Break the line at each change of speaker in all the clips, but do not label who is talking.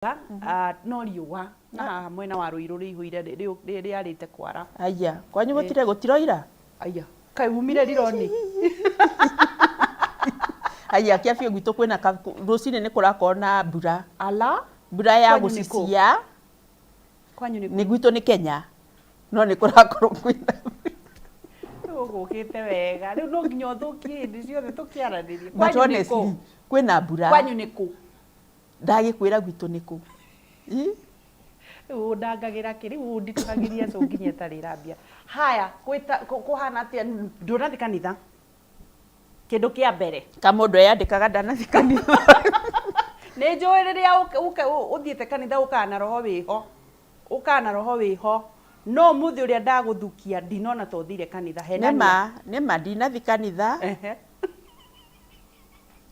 no riũa na haha mwena wa Ruiru rĩihũire rĩarĩte kwara.
Aya, kwanyu gũtiroira?
Aya, kaĩ umire rironi?
Aya, kĩambia gwitũ kwĩna rũcinĩ nĩ kũrakorwo na mbura.
Ala?
Mbura ya gũcicia.
Kwanyu nĩ
nĩ gwitũ nĩ Kenya. No nĩ kũrakorwo kwĩna.
Ũgũkĩte wega. Rĩu no nginya ũthũkie hĩndĩ ciothe tũkĩaranĩria.
Kwanyu nĩ kũ? Kwĩna mbura.
Kwanyu nĩ kũ?
Ndagĩkwĩra gwitũ nĩ kũ?
Ndangagĩra kĩ rĩu nditũkagĩria cũ nginya tarĩ rambia. Haya, kũhana atĩa ndũnathi kanitha? Kĩndũ kĩa mbere.
Kamũndũ eyandĩkaga ndanathi kanitha.
Nĩ njũĩ rĩrĩa ũthiĩte kanitha ũkaga na roho wĩho. Ũkaga na roho wĩho. No mũthĩ ũrĩa ndagũthukia ndinona ta ũthire kanitha.
Nĩma ndinathi kanitha.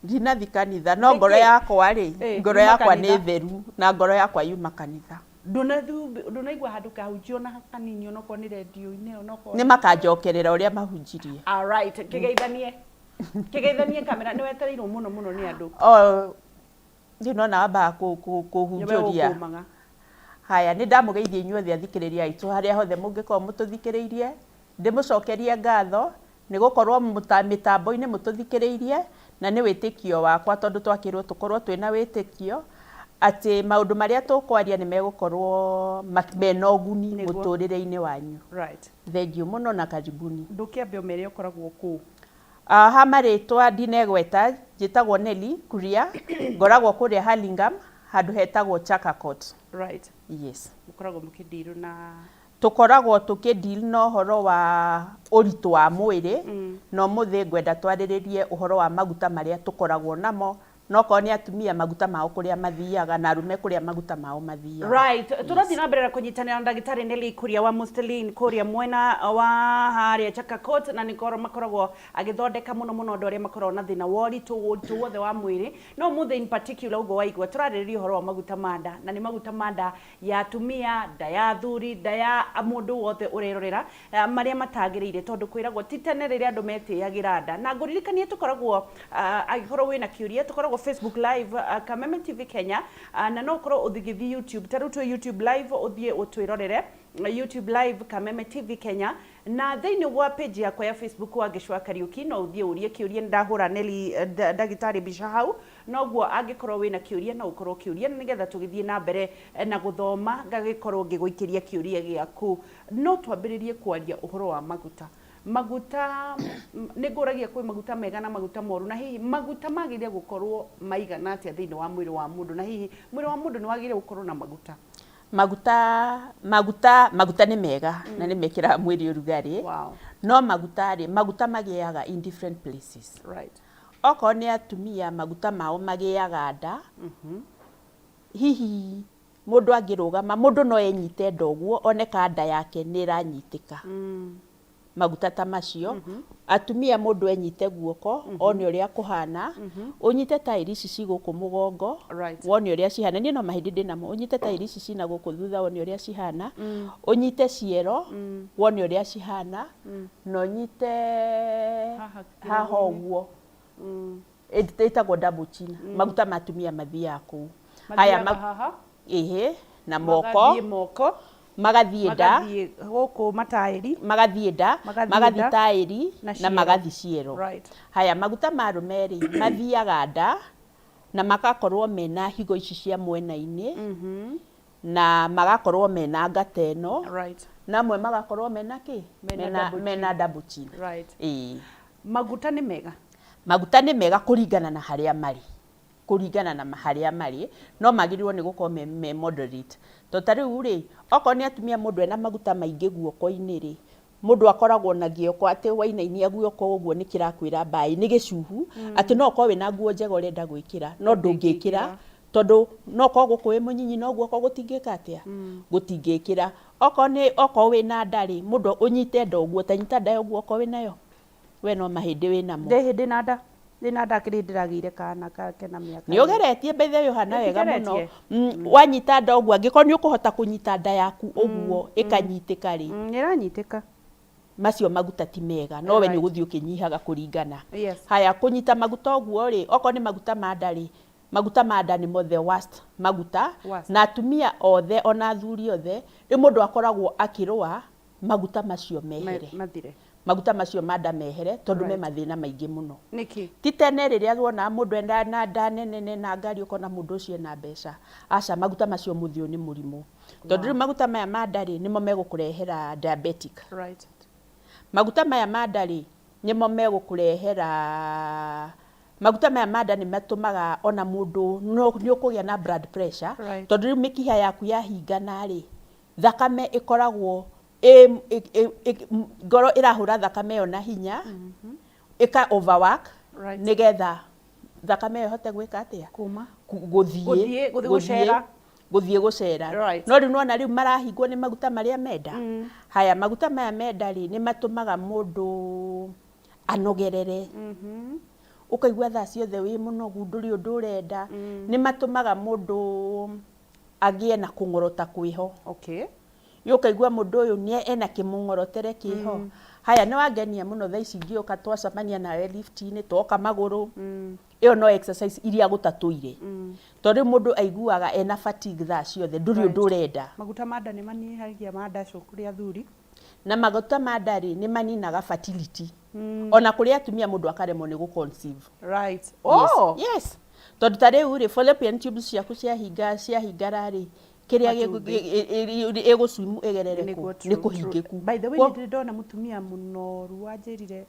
Ndinathi kanitha no ngoro yakwa rĩ, ngoro yakwa nĩ theru na ngoro yakwa yuma kanitha.
Ndũnaigua handũ kahunjio na kanini onokorwo nĩ redio-inĩ onokorwo.
Nĩ makanjokerera ũrĩa mahunjirie.
All right, kĩgeithanie. Kĩgeithanie kamera nĩ wetereirwo mũno nĩ andũ.
Rĩu no na wambaga kũhunjũria. Haya, nĩ ndamũgeithia inyuothe athikĩrĩria aitũ harĩa hothe mũngĩkorwo mũtũthikĩrĩirie. Ndĩmũcokerie ngatho nĩ gũkorwo mĩtambo-inĩ mũtũthikĩrĩirie na nĩ wĩtĩkio wakwa tondũ twakĩrwo tũkorwo twĩna wĩtĩkio atĩ maũndũ marĩa tũkwaria nĩ megũkorwo mena ũguni mũtũrĩre-inĩ wanyu.
Right.
Thengiũ mũno na karibuni.
Ndũkĩambe ũmere ũkoragwo kũ?
Ha marĩtwa ndinegweta, njĩtagwo Nelly Kuria, ngoragwo kũrĩa Hurlingham, handũ hetagwo Chakakot.
Right.
Yes.
Mũkoragwo mũkĩndiru na
tukoragwo tukĩdeal na ũhoro wa ũritũ wa mwĩrĩ no mũthĩ ngwenda twarĩrĩrie ũhoro wa maguta marĩa tukoragwo namo no ko nĩ atumia maguta mao kũrĩa mathiaga na arume kũrĩa maguta mao mathiaga. Right.
Tũrathiĩ na mbere na kũnyitanĩra na ndagĩtarĩ Nelly Kuria wa Mustelin kũrĩa mwena wa harĩa Chakakot na nĩ makoragwo agĩthondeka mũno andũ arĩa makoragwo na thĩna wa ũritũ wothe wa mwĩrĩ. No mũthĩ in particular ũguo waigua tũrarĩrĩria ũhoro wa maguta ma nda na nĩ maguta ma nda ya atumia, nda ya athuri, nda ya mũndũ wothe ũrerorera marĩa matagĩrĩire tondũ kwĩragwo ti tene rĩrĩa andũ metĩagĩra nda. Na ngũririkanie tũkoragwo agĩkorwo wĩna kĩũria tũkoragwo Facebook live Kameme TV Kenya na no ũkorwo ũthigithia YouTube tarĩu twĩ YouTube live ũthiĩ ũtwĩrorere YouTube live Kameme TV Kenya na thĩinĩ wa page yakwa ya Facebook Wangechi Kariuki no ũthiĩ ũrie kĩũria ndahũra Nelly ndagĩtarĩ mbica hau noguo angĩkorwo wĩna kĩũria no ũkorwo kĩũria nĩgetha tũgĩthiĩ na mbere na gũthoma ngagĩkorwo ngĩgũikĩria kĩũria gĩaku. No twambĩrĩrie kwaria ũhoro wa maguta. Maguta nĩ ngũragia kwĩ maguta mega na maguta moru na hihi maguta magĩrĩire gũkorwo maigana atĩa thĩinĩ wa mwĩrĩ wa mũndũ na hihi mwĩrĩ wa mũndũ nĩ wagĩrĩire gũkorwo na maguta.
Maguta nĩ mega na nĩ mekĩraga mwĩrĩ ũrugarĩ.
Wow.
No maguta magĩaga in different places.
Right.
Okorwo nĩ atumia maguta mao magĩaga nda. Hihi mũndũ angĩrũgama mũndũ no enyite ndoguo oneka nda yake nĩ ĩranyitĩka. Maguta ta macio atumia mũndũ enyite guoko one ũrĩa kũhana ũnyite tairi ici cigũkũ mũgongo wone ũrĩa cihana niĩ no mahĩndĩ ndĩnamo ũnyite tairi ici cina gũkũ thutha wone ũrĩa cihana ũnyite ciero wone ũrĩa cihana no nyite haha ũguo ĩtagwo double chin maguta ma atumia mathiaga kũu. Haya na moko magathiĩ nda
gũkũ mataĩri
magathiĩ nda magathiĩ taĩri na magathiĩ ciero. Haya maguta ma arũme rĩ mathiaga nda na magakorwo mena higo ici cia mwena-inĩ na magakorwo mena ngata ĩno na amwe magakorwo mena kĩ mena double chin.
Maguta nĩ mega.
Maguta nĩ mega kũringana na harĩa marĩ no magĩrĩirwo nĩ gũkorwo me moderate. Tota rĩu rĩ okorwo nĩ atumia mũndũ ena maguta maingĩ guoko-inĩ rĩ mũndũ akoragwo na gioko atĩ wainainia guoko ũguo nĩ kĩrakwĩra mbaĩ nĩ gĩcuhu atĩ no ũkorwo wĩna nguo njega ũrenda gwĩkĩra no ndũngĩkĩra tondũ no ũkorwo gũkũ wĩ mũnyinyi no guoko gũtingĩka atĩa gũtingĩkĩra. Okorwo wĩna nda rĩ mũndũ ũnyite nda ũguo ta nyita nda yo guoko wĩnayo we no mahĩndĩ wĩnamo.
Ndĩ na nda Ndina ndakĩrĩ ndĩragĩire kana kena mĩaka.
Nĩ ũgeretie bethe Yohana wega mũno. Wanyita nda ũguo angĩkorwo nĩ ũkũhota kũnyita nda yaku ũguo ĩkanyitĩka rĩ.
Nĩ ĩranyitĩka.
Macio maguta ti mega no we nĩ ũgũthiĩ ũkĩnyihaga kũringana. Haya kũnyita maguta ũguo rĩ okorwo nĩ maguta ma nda rĩ maguta ma nda nimo the worst maguta
Worst.
na atumia othe ona athuri othe ri mundu akoragwo akirua maguta macio mehere
Mathire.
maguta macio ma nda mehere tondu me
Right.
mathina maingi muno
Niki.
ti tene riria wona mundu enda na nda nene na ngari ukona mundu ucio na mbeca aca maguta macio muthio ni murimu tondu riu maguta maya ma nda ri nimo megukurehera diabetic
Right.
maguta maya ma nda ri nimo megukurehera maguta maya ma nda ni matumaga ona mundu ni ukugia na blood pressure
Right.
tondu riu mikiha yaku yahingana ri thakame ikoragwo ngoro irahura thakame yo na hinya ika overwork
Right.
nigetha thakame ihote gwika atia
Kuma.
guthie gucera
Right.
no riu nona riu marahingwo ni maguta maria menda haya maguta maya menda ri ni matumaga mundu anogerere ukaigua thaa ciothe wi munogu nduri undu urenda ni matumaga mundu agie na kungorota kwiho
Okay.
yukaigua mundu uyu ni ena kimungorotere kiho haya ni wangenia muno thaa ici ngioka twacamania nawe lift-ini twoka maguru iyo no exercise iria gutatuire tondu mundu aiguaga ena fatigue thaa ciothe nduri undu urenda
Maguta ma nda ni manyihagia ma nda kuri athuri.
na maguta ma nda ri ni maninaga fertility ona kuri atumia mundu akaremwo ni guconceive
Right. Oh.
yes tondu tariu ri fallopian tubes ciaku ciahingara ri kiria igucuimu igerere ku ni kuhingiku
By the way, ni ndona mutumia munoru wanjirire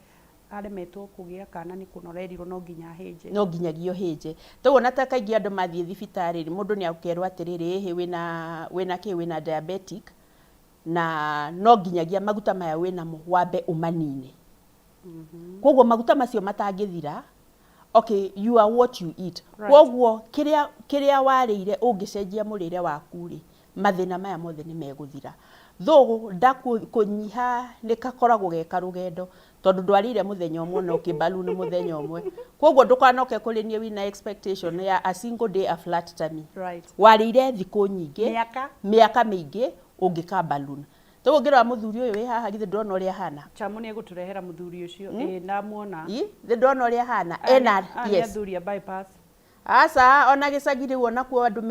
aremetwo kugia kana ni kunorerirwo no nginya hinje.
no nginyagio hinje toguo na ta kaingi andu mathie thibitari mundu ni akerwo atiriri hi wina diabetic na no nginyagia maguta maya wina mo wambe umanine koguo maguta macio matangithira okay you are what you eat koguo kiria warire ungicenjia murire waku ri mathina maya mothe ni meguthira though kunyiha ni kakoragwo geka rugendo tondu ndwarire muthenya umwe no kibaluni muthenya umwe koguo ndukanoke kurinie wina expectation ya a single day a flat tummy
Right.
warire thiku nyingi miaka mingi ungika balloon toguo ngira muthuri uyu wi haha githe ndona uria hana
Chamu ni eguturehera muthuri ucio na muona.
the ndona uria hana ena yes
Athuri a bypass.
asa ona gicagiri wona ku andu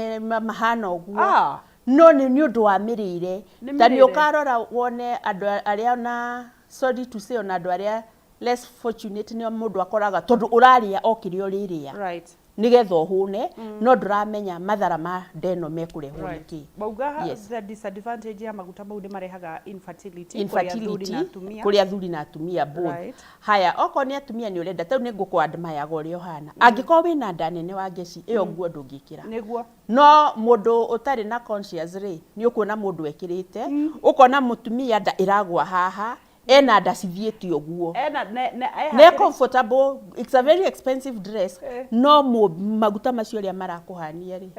mahana uguo no ni undu wa mirire tani ukarora wone andu aria na sorry to say ona andu aria less fortunate ni mundu akoraga tondu uraria okirio riria
Right.
nigetha uhune no nduramenya mathara ma ndeno mekurehwo niki
Bauga the disadvantage ya maguta mau ni marehaga infertility
kuri athuri na atumia both.
Right.
Haya oko ni atumia ni urenda tau ni nguko admire uria hana angiko wina nda nene Wangechi iyo nguo ndungikira
niguo
no mundu utari na conscious ri ni ukuona mundu ekirite ukona mutumia nda iragwa haha ena nda cithiete uguo ne comfortable, it's a very expensive dress no maguta macio ria marakuhania ri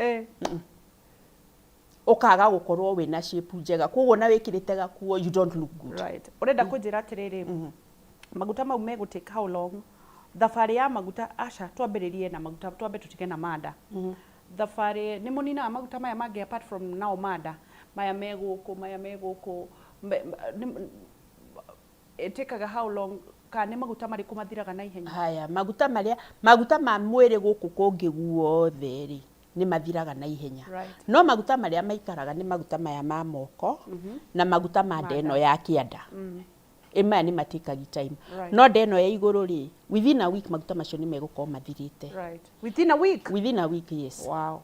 ukaga gukorwo wina shape njega koguo na wikirite gakuo you don't look good.
Right. Urenda kunjira atiriri maguta mau megutake how long? Thabari ya maguta aca twambiririe na maguta twambe tutike na manda. Thabari ni munina maguta maya mangi apart from now manda maya meguku itekaga how long kana maguta mariku mathiraga na ihenya?
Haya maguta ma mwiri guku kungi guothe ri ni mathiraga na ihenya.
Right.
No maguta maria maikaraga ni maguta maya ma moko na maguta ma ndeno ya kianda maya ni matikagi time.
Right.
No ndeno ya iguru ri within a week maguta macio ni megukorwo mathirite.
Right. Within a week?
Within a week, yes.
Wow.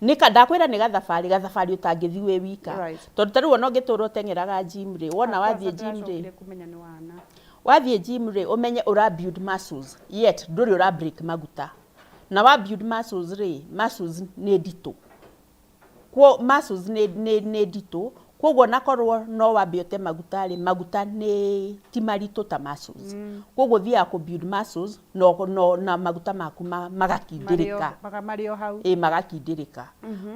Nika ndakwira ni gathabari utangithi we wika.
Right.
Tondu tari wona ngituro tengeraga gym ri wona wathie gym ri
kumenya ni wana
wathie gym ri umenye ura build muscles yet nduri ura break maguta na wa build muscles ri muscles ni ndito kwa muscles ni ndito koguo nakorwo no wambiote maguta ri maguta ni ti marito ta muscles koguo thia ku build muscles no na maguta maku magakindirika
mario hau
magakindirika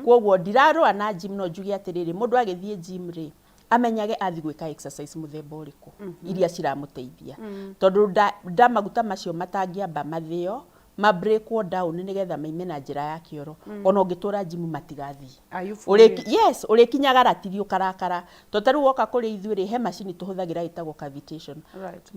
koguo ndirarwa na gym no njugi atiriri mundu agithie gym ri amenyage athi gwika exercise muthemba uriku iria ciramuteithia tondu nda maguta macio matangiamba mathio ma breakwo down nigetha maime na njira ya kioro ona ungitura gym matigathi yes urikinyaga ratiri ukarakara totaru woka kuri ithuiri he machine tuhuthagira itagwo cavitation.
Right.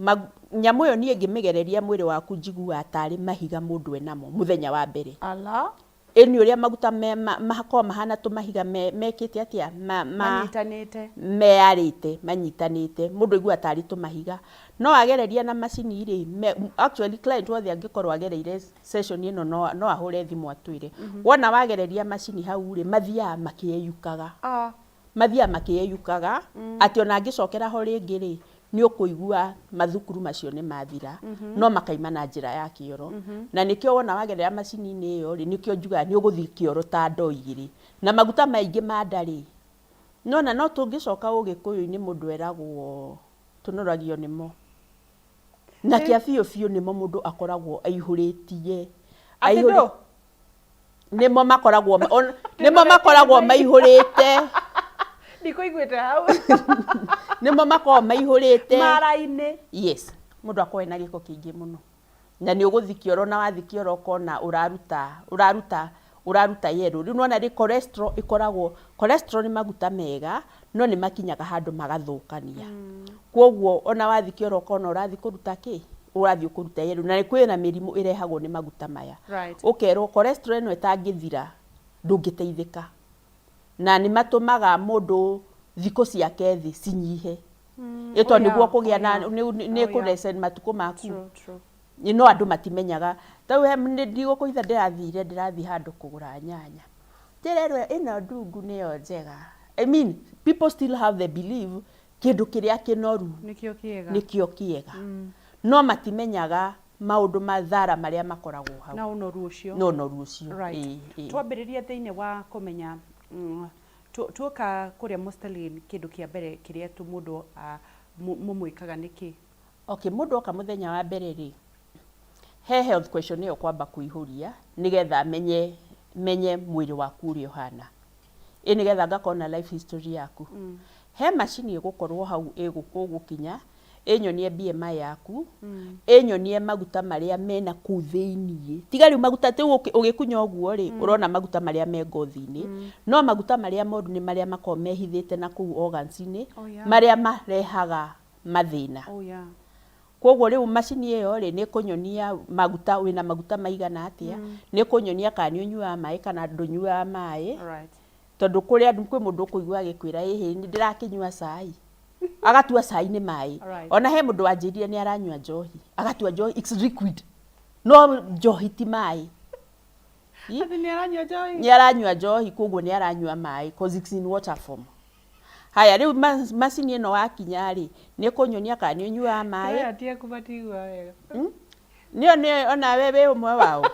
Nyamu yo nie ngimigereria mwiri waku njigua atari mahiga mundu enamo muthenya wa mbere
ala
eni uria maguta mahako mahana tumahiga mekite atia
manyitanite
mearite manyitanite mundu igua tari tumahiga no agereria na macini ri actually client wothe angikorwo agereire session ino no ahure thimu atwire wona wagereria macini hau ri mathia makiyeyukaga mathia makiyeyukaga ati ona angicokera ho ringi ri ni ukuigua mathukuru macio ni mathira no makaima na njira ya kioro na nikio wona wagerera macini ni iyo ri nikio njuga ni uguthi kioro ta ndo igiri na maguta maingi mandari nona no tungicoka ugikuyu-ini mundu eragwo tunoragio nimo na kia biu nimo mundu akoragwo aihuritie nimo makoragwo maihurite
ndikuiguite hau
nimo makoragwo maihurite
mara-ini
yes mundu akoe na giko kingi muno na ni uguthi kioro na wathi kioro kona uraruta yero riu nona ri cholesterol ni maguta mega no ni makinyaga handu magathukania kwoguo ona wathi kioro kona urathi kuruta ki urathi kuruta yero na kwina mirimu irehagwo ni maguta maya ukerwo cholesterol no etangithira ndungiteithika na ni matumaga mundu thiko ciake thi cinyihe ito niguo kugia na ni kuresen matuko maku no andu matimenyaga tau he ndigukutha ndirathi handu kugura nyanya tirerwe ino ndungu niyo njega I mean people still have the belief kindu kiria kinoru nikio kiega no matimenyaga maundu mathara maria makoragwo hau
na unoru ucio twambiririe thiini wa kumenya tuoka kuria Mustelin kindu kia mbere kiria tu mundu mumwikaga niki
okay mundu oka muthenya wa mbere ri he health question yo kwamba kuihuria nigetha menye mwiri waku uri uhana nigetha ngakona life history yaku he machine igukorwo hau igukinya enyonie BMI yaku enyonie maguta maria mena ku thiini tiga riu maguta te ugikunya oguo ri urona maguta maria me ngothi-ini no maguta maria moru ni maria mako mehithite na ku organs-ini maria marehaga mathina kwoguo riu machine iyo ri ni kunyonia maguta wina maguta maigana atia ni kunyonia kana unyua mai kana ndunyua mai tondu kuria kwi mundu kuigua gikwira hihi ni ndirakinyua cai agatua cai ni mai ona he mundu wanjirie ni aranyua njohi agatua njohi it's liquid no njohi ti mai ni aranyua njohi kwoguo ni aranyua mai cause it's in water form haya riu machine ino wakinya ri ni kunyonia kana unyua mai
atia kubatigwa wega
ni ona wewe umwe wao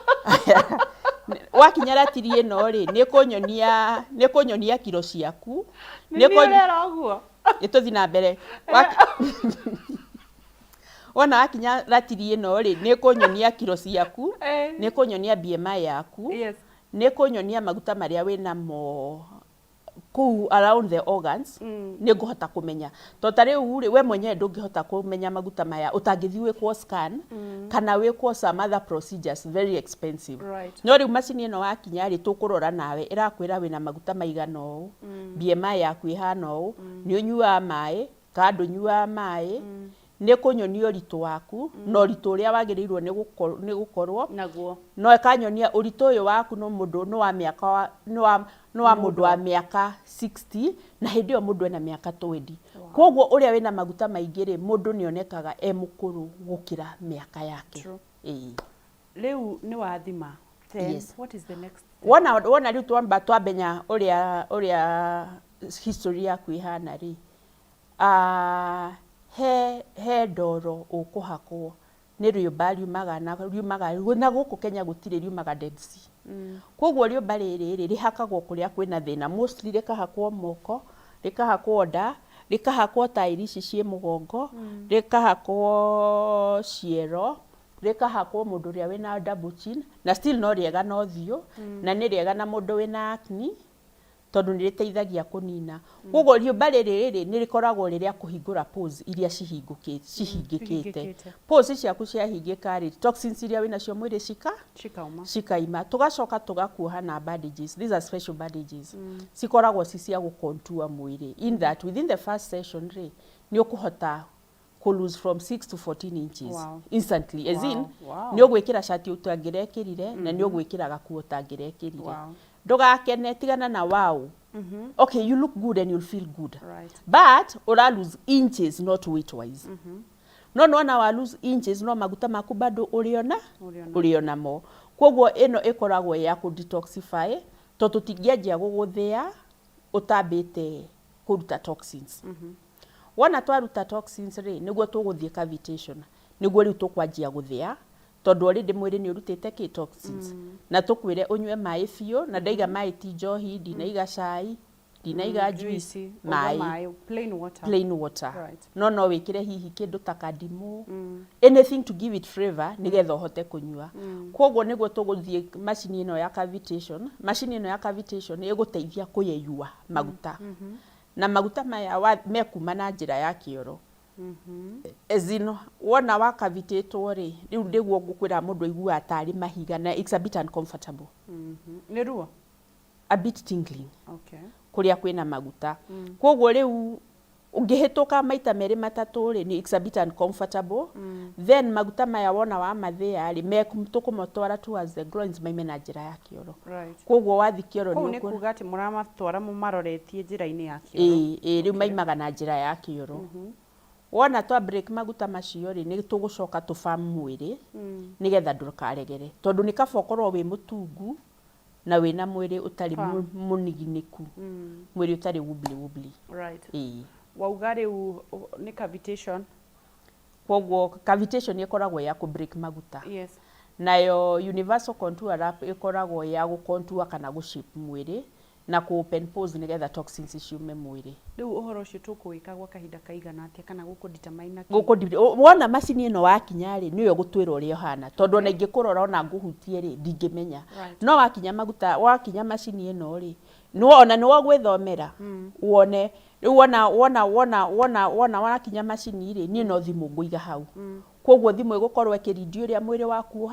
wakinya ratiri ino ri ni kunyonia kilo ciaku
ni kunyonia oguo
ituthi na mbere ona wakinya ratiri ino ri ni kunyonia kilo ciaku ni kunyonia BMI yaku ni kunyonia maguta maria wina mo ku around the organs ni nguhota kumenya to tari uri we mwenye ndungihota kumenya maguta maya utangithiwe kwa scan kana we kwa some other procedures very expensive no ri machine ino wakinya ri tukurora nawe irakwira wina maguta maigana u BMI yaku ihana u ni unyua mai ka ndunyua mai ni kunyonia uritu waku no uritu uria wagirirwo ni gukorwo
naguo
no ekanyonia uritu uyu waku no mundu no wa miaka no wa mundu wa miaka 60 na hindi yo mundu ena miaka 20 kwoguo uria wina maguta maingi ri mundu nionekaga mukuru gukira miaka yake
riu ni wathima then what is the next
wona riu twambenya uria history yaku ihana ri he ndoro ukuhakwo ni riumba riumaga na guku Kenya gutire riumaga Dead Sea kwoguo riumba riri rihakagwo kuria kwina thina mostly rikahakwo moko rikahakwo nda rikahakwo tairi ici cie mugongo rikahakwo ciero rikahakwo mundu ria wina double chin na still no riega no thio na ni riega na mundu wina acne tondu ni riteithagia kunina kwoguo riumba riri ni rikoragwo riria kuhingura pores iria cihingikite pores ciaku ciahingika ri toxins iria wina cio mwiri cikaima tugacoka tugakuoha na bandages these are special bandages cikoragwo cia gukontua mwiri in that within the first session ri ni ukuhota lose from 6 to 14 inches instantly. As in,
wow.
Nĩ ũgwĩkĩra shati ũtangĩrekĩrire na nĩ ũgwĩkĩra gakuo ũtangĩrekĩrire. Ndũgakene tigana na wow. Okay, you look good and you'll feel good.
Right.
But ura lose inches, not weight wise. No wa lose inches, no maguta maku bado uriona mo. Kwoguo ĩno ĩkoragwo ya ku detoxify, to tũtingĩanjia gũgũthĩa ũtambĩte kũruta toxins. Wona twaruta toxins rĩ, nĩguo tũgũthiĩ cavitation. Nĩguo rĩu tũkwanjia gũthĩa, tondũ already mwĩrĩ nĩ ũrutĩte toxins. Na tũkwĩre ũnyue maĩ biũ, na ndaiga maĩ ti njohi, ndinaiga cai, ndinaiga juice, maĩ, plain water. Right. No wĩkĩre hihi kĩndũ ta kandimũ, anything to give it flavor, nĩgetha ũhote kũnyua. Kwoguo nĩguo tũgũthiĩ macini ĩno ya cavitation. Macini ĩno ya cavitation ĩgũteithia kũyeyua maguta. Na maguta maya mekuma na njĩra ya kĩoro. Ezino wona wa cavitatwo rĩ, rĩu ndĩguo ngũkwĩra mũndũ aiguaga tarĩ mahiga na it's a bit uncomfortable.
Nĩ ruo?
A bit tingling.
Okay.
Kũrĩa kwĩna maguta. Kwoguo rĩu ũngĩhĩtũka maita merĩ matatũ rĩ, it's a bit uncomfortable. Then maguta maya wona wa mathĩa rĩ, tũkũmatwara towards the groins maime na njĩra ya kĩoro.
Right.
Kwoguo wathi kĩoro
nĩ ũkuona. Kũu nĩ kuga atĩ mũramatwara mũmaroretie njĩra-inĩ ya kĩoro.
Rĩu maimaga na njĩra ya kĩoro. Wona twa break maguta macio rĩ, nĩ tũgũcoka tũfarm mwĩrĩ nĩgetha ndũkaregere. Tondũ nĩ kaba ũkorwo wĩ mũtungu na wĩna mwĩrĩ ũtarĩ mũniginĩku. Mwĩrĩ ũtarĩ wobbly.
Right. Wauga rĩu nĩ cavitation.
Kwoguo cavitation ĩkoragwo ya ku break maguta.
Yes.
Nayo universal contour ĩkoragwo ya gũ-contour kana gũ-shape mwĩrĩ na ku-open pores nĩgetha toxins ciume mwĩrĩ.
Rĩu ũhoro ũcio tũkũwĩka gwa kahinda kaigana atĩa kana gũkũ-determine
wona macini ĩno wakinya rĩ, nĩyo gũtwĩra ũrĩa ũhana. Tondũ ona ingĩkũrora ona ngũhutie rĩ, ndingĩmenya. No wakinya maguta, wakinya macini ĩno rĩ, ona nĩ wagwĩthomera wone rĩu wona wakinya macini rĩ, niĩ no thimũ ngũiga hau. Kwoguo thimũ ĩgũkorwo ĩkĩrindio ũrĩa mwĩrĩ waku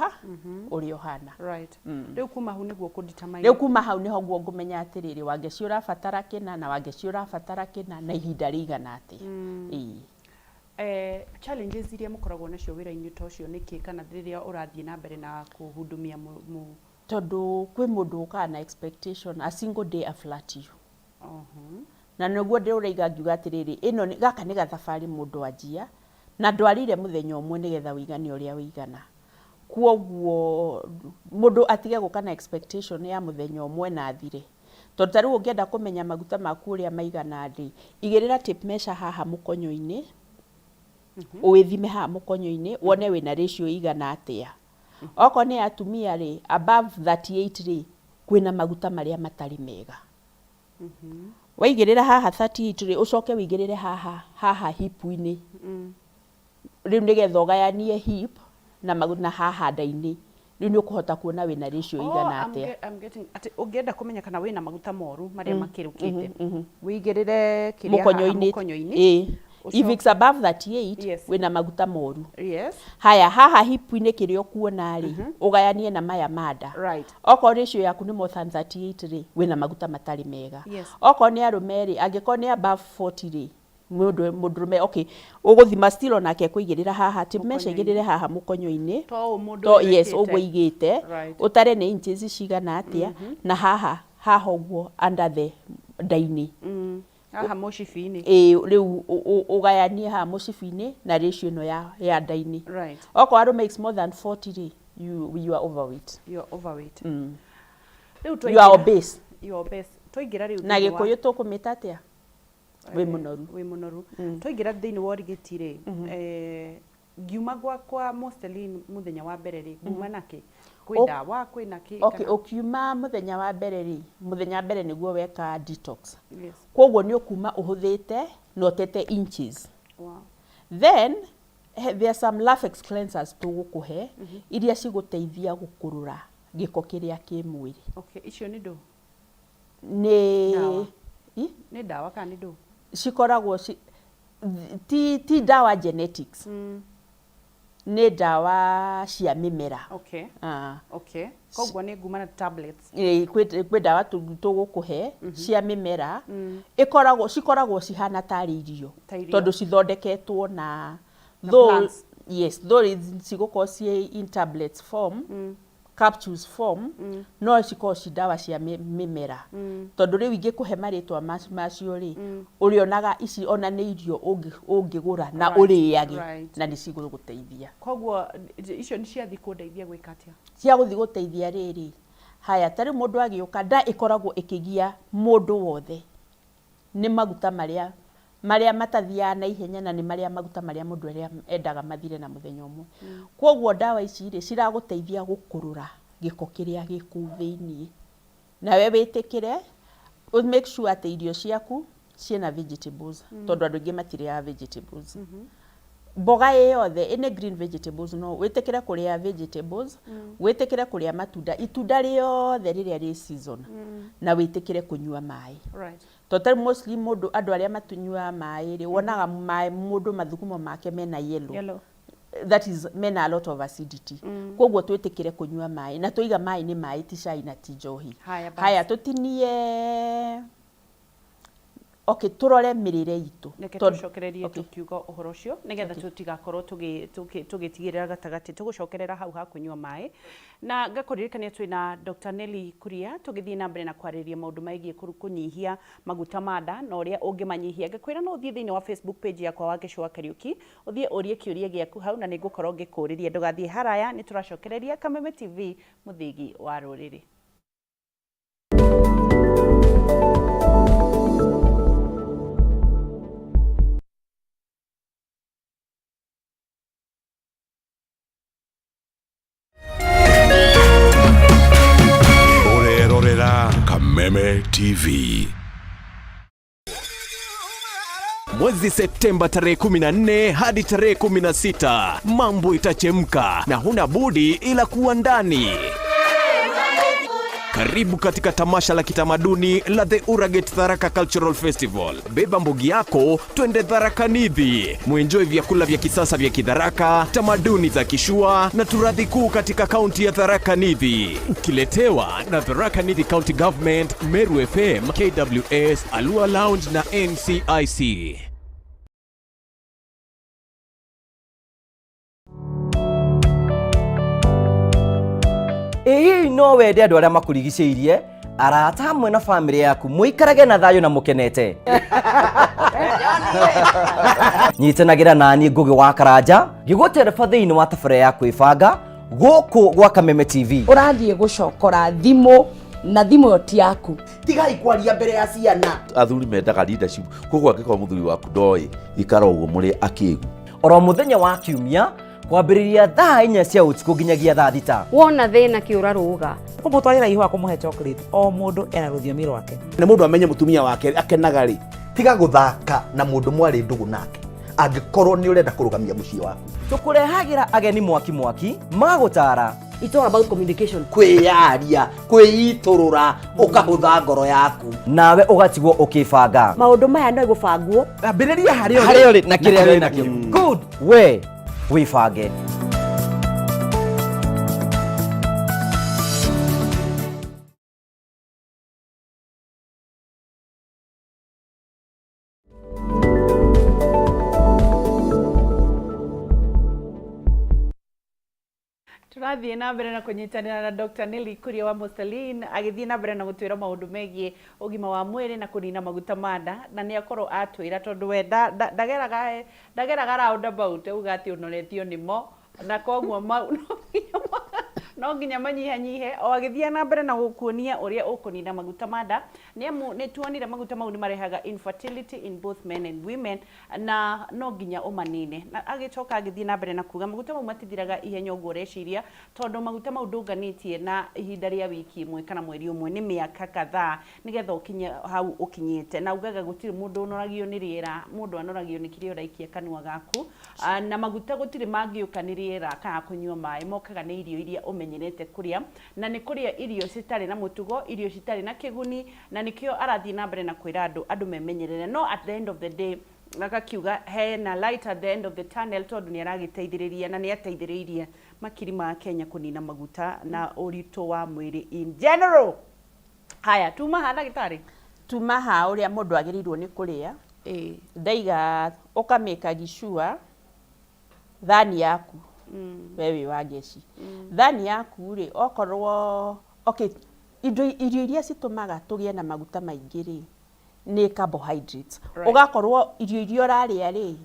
ũrĩa ũhana.
Right. Rĩu kuma hau nĩguo kũ-determine.
Rĩu kuma hau nĩho guo ngũmenya atĩrĩrĩ, Wangechi ũrabatara kĩna na Wangechi ũrabatara kĩna na ihinda rĩigana atĩa.
Challenges iria mũkoragwo nacio wĩra-inĩ ta ũcio nĩkĩ kana rĩrĩa ũrathiĩ na mbere na kũhudumia
tondũ kwĩ mũndũ ũkaga na expectation a single day a flat you. Na nĩguo ndĩrũreiga ngiuga atĩrĩrĩ, gaka nĩ gathabarĩ mũndũ anjia na ndwarire mũthenya ũmwe nĩgetha ũigane ũrĩa ũigana. Kwoguo mũndũ atige gũka na expectation ya mũthenya ũmwe na athire. Tondũ tarĩu ũngĩenda kũmenya maguta maku ũrĩa maigana rĩ, igĩrĩra tape measure haha mũkonyo-inĩ, ũwĩthime haha mũkonyo-inĩ, wone wĩna ratio igana atĩa. Okorwo nĩ atumia rĩ, above 38 rĩ, kwĩna maguta marĩa matarĩ mega. Waigĩrĩra haha 38 rĩ, ũcoke wĩigĩrĩre haha hip-inĩ. Rĩu nĩgetha ũgayanie hip na haha nda-inĩ. Rĩu nĩ ũkũhota kuona wĩna ratio igana atĩa.
Ũngĩenda kũmenya kana wĩna maguta moru marĩa makĩrũkĩte, wĩigĩrĩre kĩrĩa haha mũkonyo-inĩ.
If it's above 38, wĩna maguta moru.
Yes.
Haya, haha hip-inĩ kĩrĩa ũkuona rĩ, ũgayanie na maya manda.
Right.
Okorwo ratio yaku nĩ more than 38 rĩ, wĩna maguta matarĩ mega. Okorwo nĩ arũme rĩ, angĩkorwo nĩ above 40 rĩ, mũndũrũme, okay, ũgũthima still onake kũigĩrĩra haha, tape measure igĩrĩre haha mũkonyo-inĩ. Yes, ũguo igĩte. Ũtare nĩ inches cigana atĩa, na haha ũguo under the nda-inĩ.
Haha mũcibi-inĩ.
Rĩu ũgayanie haha mũcibi-inĩ na ratio ĩno ya nda-inĩ.
Right.
Okorwo arũme is more than 40 rĩ, you are overweight.
You are overweight.
You are obese.
You are obese. Twaingĩra rĩu
na Gĩkũyũ tũkũmĩta atĩa? Wĩ mũnoru.
Twaingĩra thĩinĩ wa ũrigiti rĩ, ngiuma kwa Mostelline mũthenya wa mbere rĩ, nguma nake kwĩ ndawa kwĩna kĩ.
Okay, ũkiuma mũthenya wa mbere rĩ, mũthenya wa mbere nĩguo weka detox. Kwoguo nĩ ũkuma ũhũthĩte na ũtete inches. Then there are some latex cleansers tũgũkũhe iria cigũteithia gũkũrũra gĩko kĩrĩa kĩ mwĩrĩ.
Okay, icio nĩ ndũ?
Nĩ
ndawa kana nĩ ndũ?
Cikoragwo ti ndawa genetics. Nĩ ndawa cia mĩmera.
Okay. Koguo nĩ nguma na tablets.
Kwĩ ndawa tũgũkũhe cia mĩmera cikoragwo cihana tarĩ irio, tondũ cithondeketwo though cigũkorwo ciĩ in tablets form, capsules form, no cikorwo ci ndawa cia mĩmera. Tondũ rĩu ingĩkũhe marĩtwa macio rĩ, ũrĩonaga ici ona nĩ irio ũngĩgũra na ũrĩage na nĩ cigũgũteithia.
Koguo icio nĩ ciathi kũndeithia gwĩka atĩa?
Cia gũthi gũteithia rĩrĩ. Haya, tarĩ mũndũ agĩũka, nda ĩkoragwo ĩkĩgia mũndũ wothe. Nĩ maguta marĩa matathiaga na ihenya, na nĩ marĩa maguta marĩa mũndũ endaga mathire na mũthenya ũmwe. Kwoguo ndawa ici rĩ ciragũteithia gũkũrũra gĩko kĩrĩa gĩkũ thĩinĩ. Nawe wĩtĩkĩre, make sure atĩ irio ciaku ciĩna vegetables, tondũ andũ aingĩ matirĩaga vegetables. Mboga yothe ĩnĩ green vegetables, no wĩtĩkĩre kũrĩa vegetables, wĩtĩkĩre kũrĩa matunda, itunda rĩothe rĩrĩa rĩ season, na wĩtĩkĩre kũnyua maĩ. Tondũ mostly andũ arĩa matunyua maĩ rĩ, wonaga maĩ mũndũ mathugumo make mena yellow. That is, mena a lot of acidity. Kwoguo twĩtĩkĩre kũnyua maĩ, na tũiga maĩ nĩ maĩ, ti cai na ti njohi. Haya, tũtinie turore mĩrĩre itũ.
Reke tũcokererie tukiuga ũhoro ũcio nĩgetha tũtigakorwo tũgĩtigĩrĩra gatagatĩ, tũgũcokerera hau ha kũnyua maĩ. Na ngakũririkania twĩna Dr. Nelly Kuria, tũgĩthiĩ na mbere na kwarĩria maũndũ megiĩ kũnyihia maguta ma nda na ũrĩa ũngĩmanyihia. Ngakwĩra no ũthiĩ thĩinĩ wa Facebook page yakwa Wangechi wa Kariuki, ũthiĩ ũrie kĩũria gĩaku hau na nĩngũkorwo ngĩkũrĩria. Ndũgathiĩ haraya, nĩ tũracokereria Kameme TV, mũthigi wa rũrĩrĩ.
Kameme TV. Mwezi Septemba tarehe 14 hadi tarehe 16, mambo itachemka na huna budi ila kuwa ndani. Karibu katika tamasha la kitamaduni la The Uragate Tharaka Cultural Festival. Beba mbogi yako, twende Tharaka Nithi. Muenjoy vyakula vya kisasa vya Kitharaka, tamaduni za Kishua na turadhi kuu katika kaunti ya Tharaka Nithi. Ukiletewa na Tharaka Nithi County Government, Meru FM, KWS, Alua Lounge na NCIC.
No wende andũ arĩa makũrigicĩirie, arata hamwe na family yaku mũikarage na thayũ na mũkenete. Nyitanagĩra nani Ngũgĩ wa Karanja, ngĩgũtereba thĩinĩ wa tabarĩra ya kwĩbanga gũkũ gwa Kameme TV.
Ũrathiĩ gũcokora thimũ na thimũ ĩyo ti yaku.
Tigai kwaria mbere ya ciana. Athuri mendaga leadership. Koguo angĩkorwo mũthuri waku ndoĩ, ikara ũguo mũrĩ akĩĩgu.
Oro mũthenya wa Kiumia kwambĩrĩria thaa 4 cia ũtukũ nginyagia thaa 6.
Wona thĩna kĩũra rũga.
Kũmũtwarĩra ihũa kũmũhe chocolate, o mũndũ ena rũthiomi rwake.
Na mũndũ amenye mũtumia wake akenaga rĩ. Tiga gũthaka na mũndũ mwarĩ ndũgũ nake. Angĩkorwo nĩ ũrenda kũrũgamia mũciĩ waku.
Tũkũrehagĩra ageni mwaki magũtara.
It's all about communication.
Kwĩyaria, kwĩitũrũra, ũkahũtha ngoro yaku.
Nawe ũgatigwo ũkĩbanga.
Maũndũ maya no gũbangwo.
Ambĩrĩria harĩa
ũrĩ na kĩrĩa ũrĩ nakĩo. Good. We wĩbange.
Turathiĩ na mbere na kũnyitanĩra na Dr. Nelly Kuria wa Mustelin, agĩthiĩ na mbere na gũtwĩra maũndũ megiĩ ũgima wa mwĩrĩ na kũnina maguta ma nda, na nĩ akorwo atwĩra tondũ we ndageraga roundabout uga atĩ ũnoretio nĩmo, na koguo no nginya manyihanyihe o agĩthiĩ na mbere na gũkuonia ũrĩa ũkũnina maguta ma nda, nĩ tuonire maguta mau nĩ marehaga infertility in both men and women, na no nginya ũmanine. Na agĩcoka agĩthiĩ na mbere na kuga maguta mau matithiraga ihenya ũguo ũreciria, tondũ maguta mau ndũnganĩtie na ihinda rĩa wiki ĩmwe kana mweri ũmwe, nĩ mĩaka kadhaa nĩgetha ũkinye hau ũkinyĩte. Na ugaga gũtirĩ mũndũ ũnoragio nĩ rĩera, mũndũ anoragio nĩ kĩrĩa ũraikia kanua gaku, na maguta gũtirĩ mangĩũka nĩ rĩera kana kũnyua maĩ, mokaga nĩ irio iria ũmenyerete kũrĩa, na nĩ kũrĩa irio citarĩ na mũtugo, irio citarĩ na kĩguni, na nĩkĩo arathiĩ na mbere na kwĩra andũ memenyerere. No at the end of the day akakiuga hena light at the end of the tunnel, tondũ nĩ aragĩteithĩrĩria na nĩ ateithĩrĩirie makiri ma Kenya kũnina maguta na ũritũ wa mwĩrĩ in general. Haya, tuma ha ndagĩtarĩ?
Tuma ha ũrĩa mũndũ agĩrĩirwo nĩ kũrĩa. Ndaiga ũkamĩka gicua thani yaku wewe Wangechi thani yaku ri okorwo okay irio iria citumaga tugie na maguta maingi ri ni carbohydrates ugakorwo irio iria uraria ri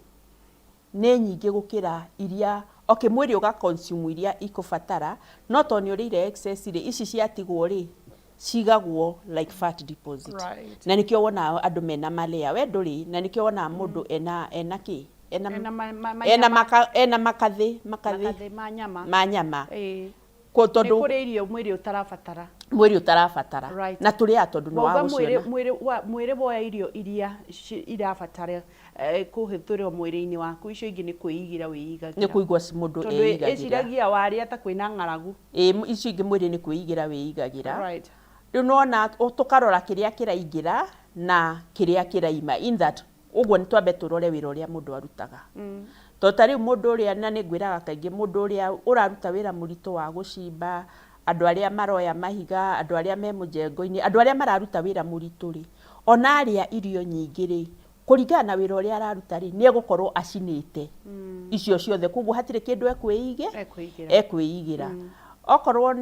ni nyingi gukira iria okay mwiri uga consume iria ikubatara no to ni urire excess ri ici ciatigwo ri cigagwo like fat deposit na nikio wona andu mena malea we nduri na nikio wona mundu ena ki ena makathi ma nyama
ko tondu kuri irio mwiri utarabatara
na turi atondu no wa guciona
mwiri boya irio iria irabatara kuhithurwo mwiri-ini waku icio ingi ni kuigira wiigagira
ni kuigwa mundu eigagira
eciragia wari ata kwina ng'aragu
icio ingi mwiri ni kuigira wiigagira riu nona tukarora kiria kiraingira na kiria kiraima in that uguo ni twambe turore wira uria mundu arutaga to tari mundu uria na ni ngwiraga kaingi mundu uria uraruta wira murito wa gucimba andu aria maroya mahiga andu aria me mujengo-ini andu aria mararuta wira murito ri ona aria irio nyingi ri kuringana na wira uria araruta ri ni egukorwo acinite icio ciothe kuguo hatire kindu ekwiigira okorwo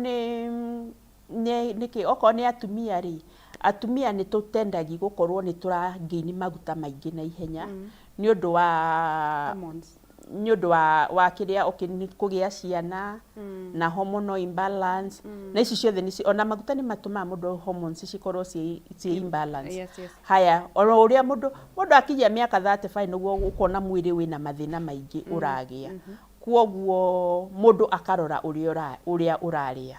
niki okorwo ni atumia ri atumia ni tutendagi gukorwo ni turagaini maguta maingi na ihenya ni undu wa kiria kugia ciana na hormonal imbalance na ici ciothe ni ona maguta ni matuma mundu hormones cikorwo ci imbalance haya ona uria mundu akijia miaka 35 niguo ukona mwiri wina mathina maingi uragia kuoguo mundu akarora uria uraria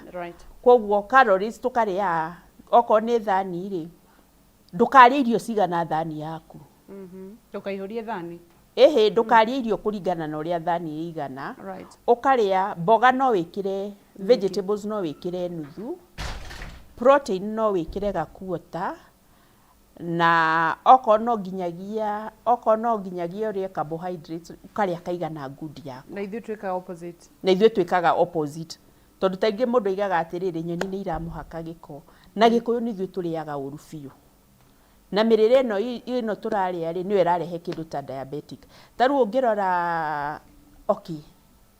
kuoguo calories tukaria oko ni thani ri ndukarie irio cigana thani yaku
ndukaihurie thani
ndukarie irio kuringana na uria thani igana ukaria mboga no wikire vegetables no wikire nuthu protein no wikire gakuota na oko no nginyagia uria carbohydrates ukaria kaigana good yaku
na ithuĩ
twikaga opposite tondu taingi mundu igaga atiriri nyoni ni iramuhaka giko na gikuyu ni ithuĩ turiaga uru biu na mirire ino turaria ri ni irarehe kindu ta diabetic taru ungirora okay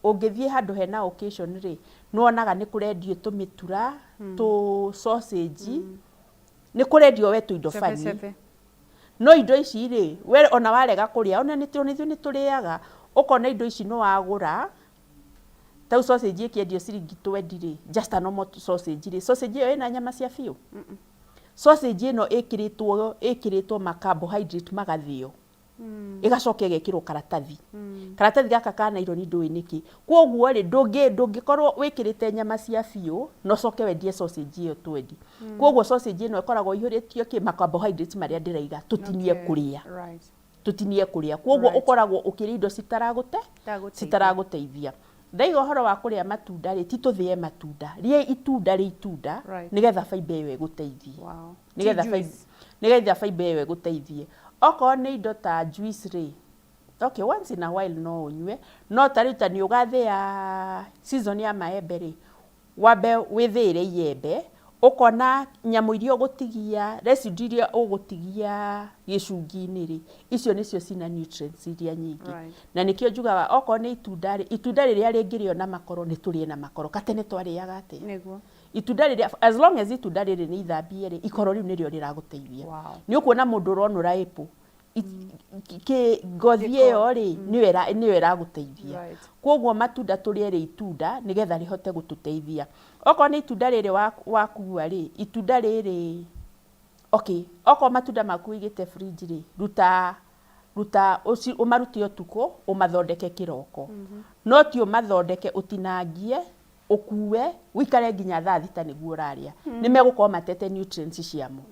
ungithie handu hena occasion ri nuonaga ni kurendio tumitura tu sausage ni kurendio we tu indo fani no indo ici ri we ona warega kuria ona ni turiaga ukona indo ici no wagura tau sausage ikiendio ciringi 20 ri just a normal sausage ri sausage iyo ina nyama cia biu sausage ino ikiritwo ma carbohydrate magathio igacoka igekirwo karatathi karatathi gaka kana iro ni ndui niki kuoguo ri ndungikorwo wikirite nyama cia biu no coke wendie sausage iyo 20 kuoguo sausage ino ikoragwo ihuritio ki ma carbohydrates maria ndiraiga tutinie kuria kuoguo ukoragwo ukiria indo citaraguteithia ndaiga uhoro wa kuria matunda ri ti tuthie matunda rie itunda nigetha fiber iyo iguteithie nigetha fiber iyo iguteithie oko ni indo ta juice ri okay once in a while no unywe no tarita ni ugathia season ya maembe ri wabe withire iembe ukona nyamu irio gutigia residue iria ugutigia gicungi-ini ri icio nicio cina nutrients iria nyingi na nikio njugaga oko ni itunda riria ringirio na makoro ni turie na makoro katene twariaga ati
niguo
itunda riria as long as itunda riri ni ithambie ri ikoro riu nirio riraguteithia ni ukuona mundu uronura apple ngothi iyo ri niyo iraguteithia kuoguo matunda turie ri itunda nigetha rihote gututeithia oko ni itunda riri wakua ri itunda riri okay oko matunda maku igite fridge ri ruta umarute utuku umathondeke kiroko no ti umathondeke utinangie ukue wikare nginya thaa thita niguo uraria nimegukorwo matete nutrients ciamo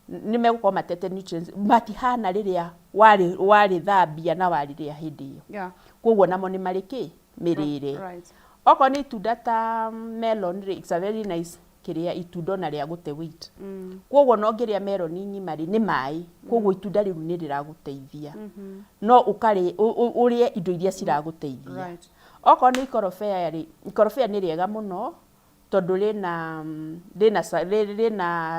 nimegukorwo matete nutrients matihana riria wari thambia na wariria hindi iyo kuoguo namo ni mariki mirire oko ni itunda ta melon ri it's a very nice kiria itunda na ria gute weight kuoguo no ngiria melon nyimari ni mai kuoguo itunda riu ni riraguteithia no ukari urie indo iria ciraguteithia oko ni ikorobia ni riega muno tondu rina